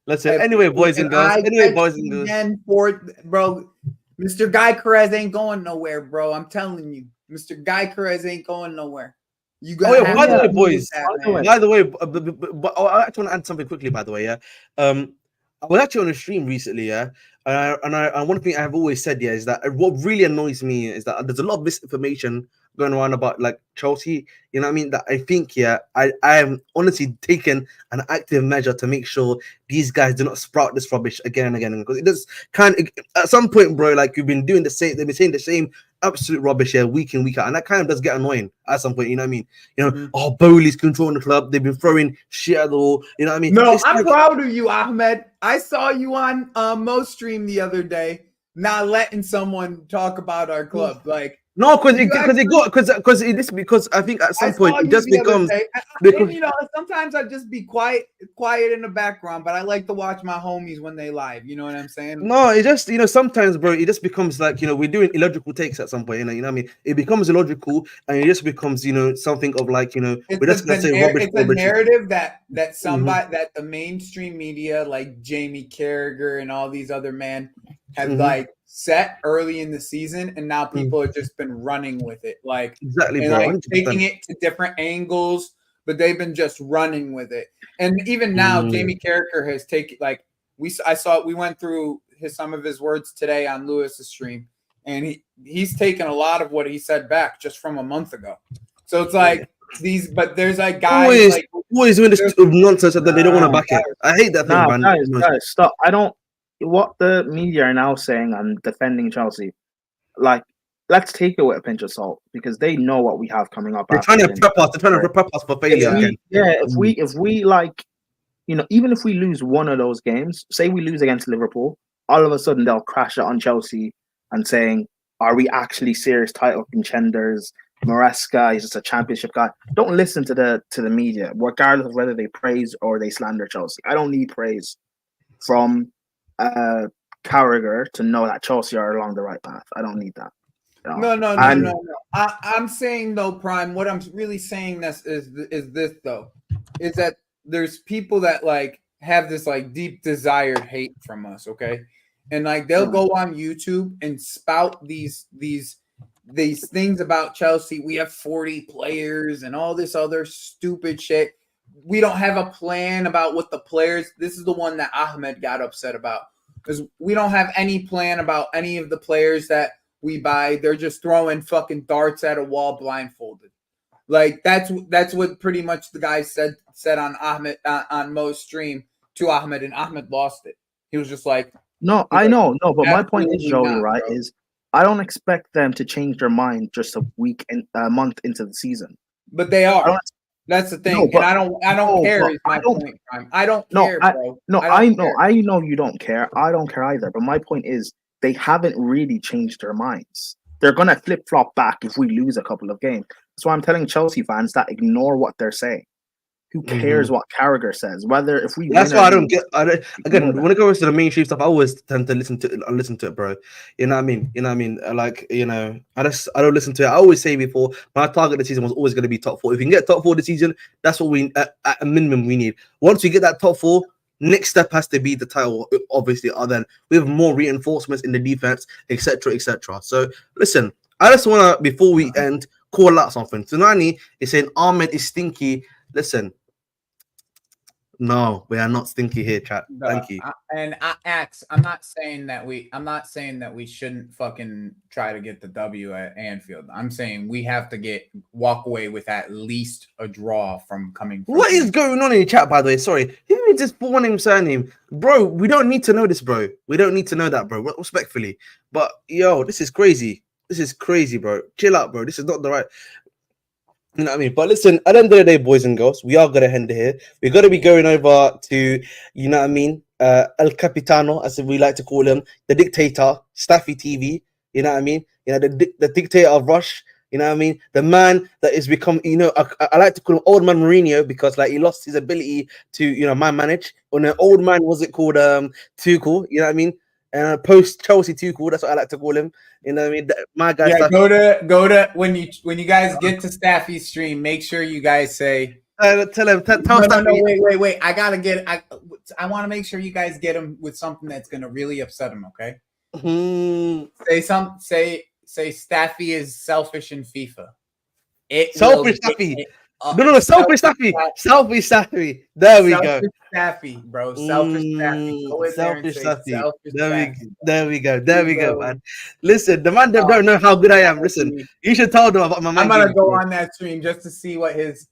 Listen, anyway, boys and girls. Anyway, boys and girls. again bro, Mr. Guy Perez ain't going nowhere, bro. I'm telling you, Mr. Guy Perez ain't going nowhere. You got. Oh yeah, by the way, boys. That, By the way, but I actually want to add something quickly. By the way, yeah. I was actually on a stream recently, yeah. And one thing I have always said, yeah, is that what really annoys me is that there's a lot of misinformation going around about like Chelsea. You know what I mean? That I think, yeah, I am honestly taking an active measure to make sure these guys do not sprout this rubbish again and again, because it does kind of at some point, bro. Like you've been doing the same, they've been saying the same absolute rubbish here week in, week out, and that kind of does get annoying at some point. You know what I mean? You know, oh, Bowley's controlling the club. They've been throwing shit at the wall. You know what I mean? No, I'm proud of you, Ahmed. I saw you on Mo stream the other day, not letting someone talk about our club. Like no, because I think at some point it just becomes. And, you know, sometimes I just be quiet in the background, but I like to watch my homies when they live. You know what I'm saying? No, it just, you know, sometimes, bro, it just becomes like, you know, we're doing illogical takes at some point. You know what I mean? It becomes illogical, and it just becomes, you know, something of like, you know, we're just gonna say rubbish. It's a narrative that somebody that the mainstream media like Jamie Carragher and all these other men have like set early in the season, and now people have just been running with it, like exactly, and bro, like 100%. taking it to different angles, but they've been just running with it. And even now, Jamie Carragher has taken like we went through some of his words today on Lewis's stream, and he's taken a lot of what he said back just from a month ago. So it's like but there's like guys always doing this nonsense that they don't want to back it. I hate that thing, man. Guys, stop. I don't. What the media are now saying and defending Chelsea, like, let's take it with a pinch of salt, because they know what we have coming up. They're trying to prep us. They're trying to prep us for failure. If we like, you know, even if we lose one of those games, say we lose against Liverpool, all of a sudden they'll crash it on Chelsea and saying, "Are we actually serious title contenders? Maresca is just a championship guy." Don't listen to the media, regardless of whether they praise or they slander Chelsea. I don't need praise from Carragher to know that Chelsea are along the right path. I don't need that. You know? No. I'm saying though, Prime. What I'm really saying is this though, is that there's people that like have this like deep desired hate from us, okay, and like they'll go on YouTube and spout these things about Chelsea. We have 40 players and all this other stupid shit. We don't have a plan about what the players. This is the one that Ahmed got upset about, because we don't have any plan about any of the players that we buy. They're just throwing fucking darts at a wall blindfolded. Like that's what pretty much the guy said on Ahmed on Mo's stream to Ahmed, and Ahmed lost it. He was just like, No, I know, no, but my point is, Joey, not, right, bro. is I don't expect them to change their mind just a month into the season. But they are. That's the thing, No, but, and I don't care. Is my point, Prime. I don't care, bro. I know you don't care. I don't care either. But my point is, they haven't really changed their minds. They're gonna flip flop back if we lose a couple of games. That's why I'm telling Chelsea fans that ignore what they're saying. Who cares what Carragher says? Whether if we that's why I don't get. Again, when it goes to the mainstream stuff, I always tend to listen to it, bro. You know what I mean? Like, I don't listen to it. I always say before, my target this season was always going to be top 4. If we can get top 4 this season, that's what we at a minimum we need. Once we get that top 4, next step has to be the title, obviously. Then we have more reinforcements in the defense, etc., etc. So listen, I just want to, before we end, call out something. Tunani is saying Ahmed is stinky. Listen. No, we are not stinky here, chat. Thank you. I'm not saying that we shouldn't fucking try to get the W at Anfield. I'm saying we have to walk away with at least a draw from coming. What is going on in the chat, by the way? Sorry, who is this full name surname, bro? We don't need to know this, bro. We don't need to know that, bro. Respectfully, but yo, this is crazy. This is crazy, bro. Chill out, bro. This is not the right. You know what I mean? But listen, at the end of the day, boys and girls, we are going to end here. We're going to be going over to, you know what I mean, El Capitano, as we like to call him, the dictator, Staffy TV, you know what I mean? You know, the dictator of Rush, you know what I mean? The man that has become, you know, I like to call him Old Man Mourinho because, like, he lost his ability to, you know, man manage. When an old man, was it called Tuchel, you know what I mean? And post Chelsea Tuchel, that's what I like to call him. You know what I mean? My guy. Yeah, go to when you guys get to Staffy's stream, make sure you guys say. Tell Staffy. No, wait. I want to make sure you guys get him with something that's gonna really upset him. Okay. Say Staffy is selfish in FIFA. Selfish Staffy. Selfish Staffy. Selfish Staffy. There we go. Staffy, bro. Selfish Staffy. Selfish Staffy. There we go, man. Listen, the man don't know how good I am. Listen, you should tell them about my man. I'm gonna go on that stream just to see what his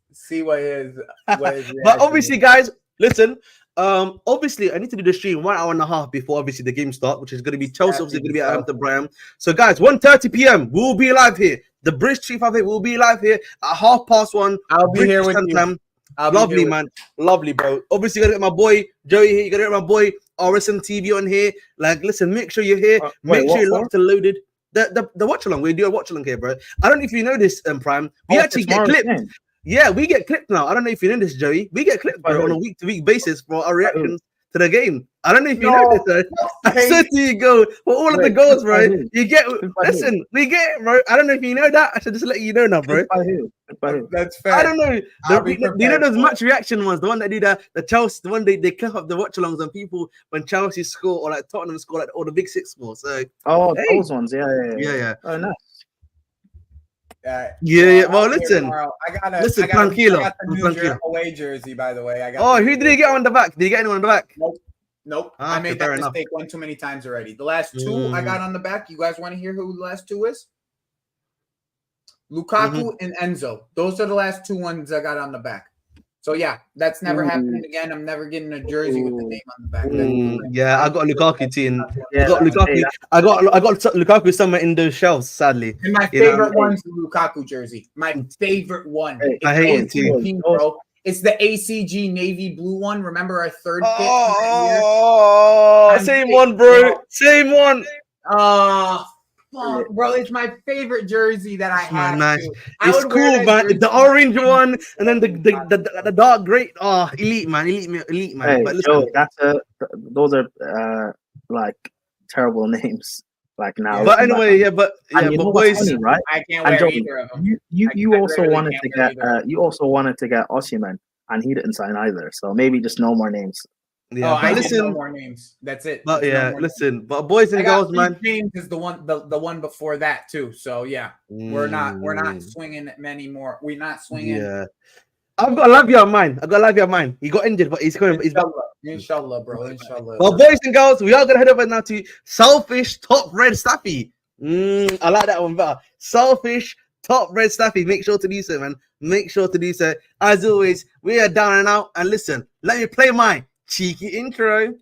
But obviously, guys, listen. Obviously, I need to do the stream 1 hour and a half before obviously the game start, which is going to be Chelsea. Obviously, going to be at Hampton Brighton. So, guys, 1:30 p.m. We'll be live here. The British Chief of it will be live here at 1:30. I'll be here with you. Lovely, man. Lovely, bro. Obviously, you got to get my boy Joey here. You got to get my boy RSM TV on here. Like, listen, make sure you're here. Make sure you're locked and loaded. The watch along. We do a watch along here, bro. I don't know if you know this, Prime. We actually get clipped. Man. Yeah, we get clipped now. I don't know if you know this, Joey. We get clipped on a week-to-week basis for our reactions to the game. I don't know if you know this, though. I said to you, go for all of the goals, bro. You get listen, we get it, bro. I don't know if you know that. I should just let you know now, bro. That's fair. I don't know. You know those match reaction ones, the one that do the Chelsea, the one they clip up the watch-alongs on people when Chelsea score or like Tottenham score, like or the Big Six score. So those ones, yeah. Oh, nice. Yeah. Well, listen. I got tranquilo. the away jersey, by the way. Who did he get on the back? Did he get anyone on the back? Nope. I made that mistake one too many times already. The last two I got on the back. You guys want to hear who the last two is? Lukaku and Enzo. Those are the last two ones I got on the back. So yeah, that's never happening again. I'm never getting a jersey with the name on the back. Yeah, I got Lukaku too. I got Lukaku somewhere in those shelves, sadly. And my favorite one's the Lukaku jersey. My favorite one. I hate it too, bro. It's the ACG navy blue one. Remember our third pick? Same one, bro. Same one. Bro, it's my favorite jersey that I have. Nice. It's cool, man. The orange one, and then the dark gray. Oh, elite, man. Hey, but listen, those are like terrible names. Like now, but anyway, but boys, funny, right? I can't wear either of them. You also wanted to get Osimhen, and he didn't sign either. So maybe just no more names. Yeah, I listen. No more names. That's it. But listen. But boys and girls, man. James is the one before that too. So yeah, we're not swinging many more. We're not swinging. Yeah. I've got Lavia on mine. He got injured, but he's coming. Inshallah, bro. Inshallah. Well, boys and girls, we are gonna head over now to Selfish Top Red Staffy. I like that one better. Selfish, top red Staffy. Make sure to do so, man. Make sure to do so. As always, we are down and out. And listen, let me play my cheeky intro.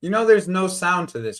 You know, there's no sound to this, right?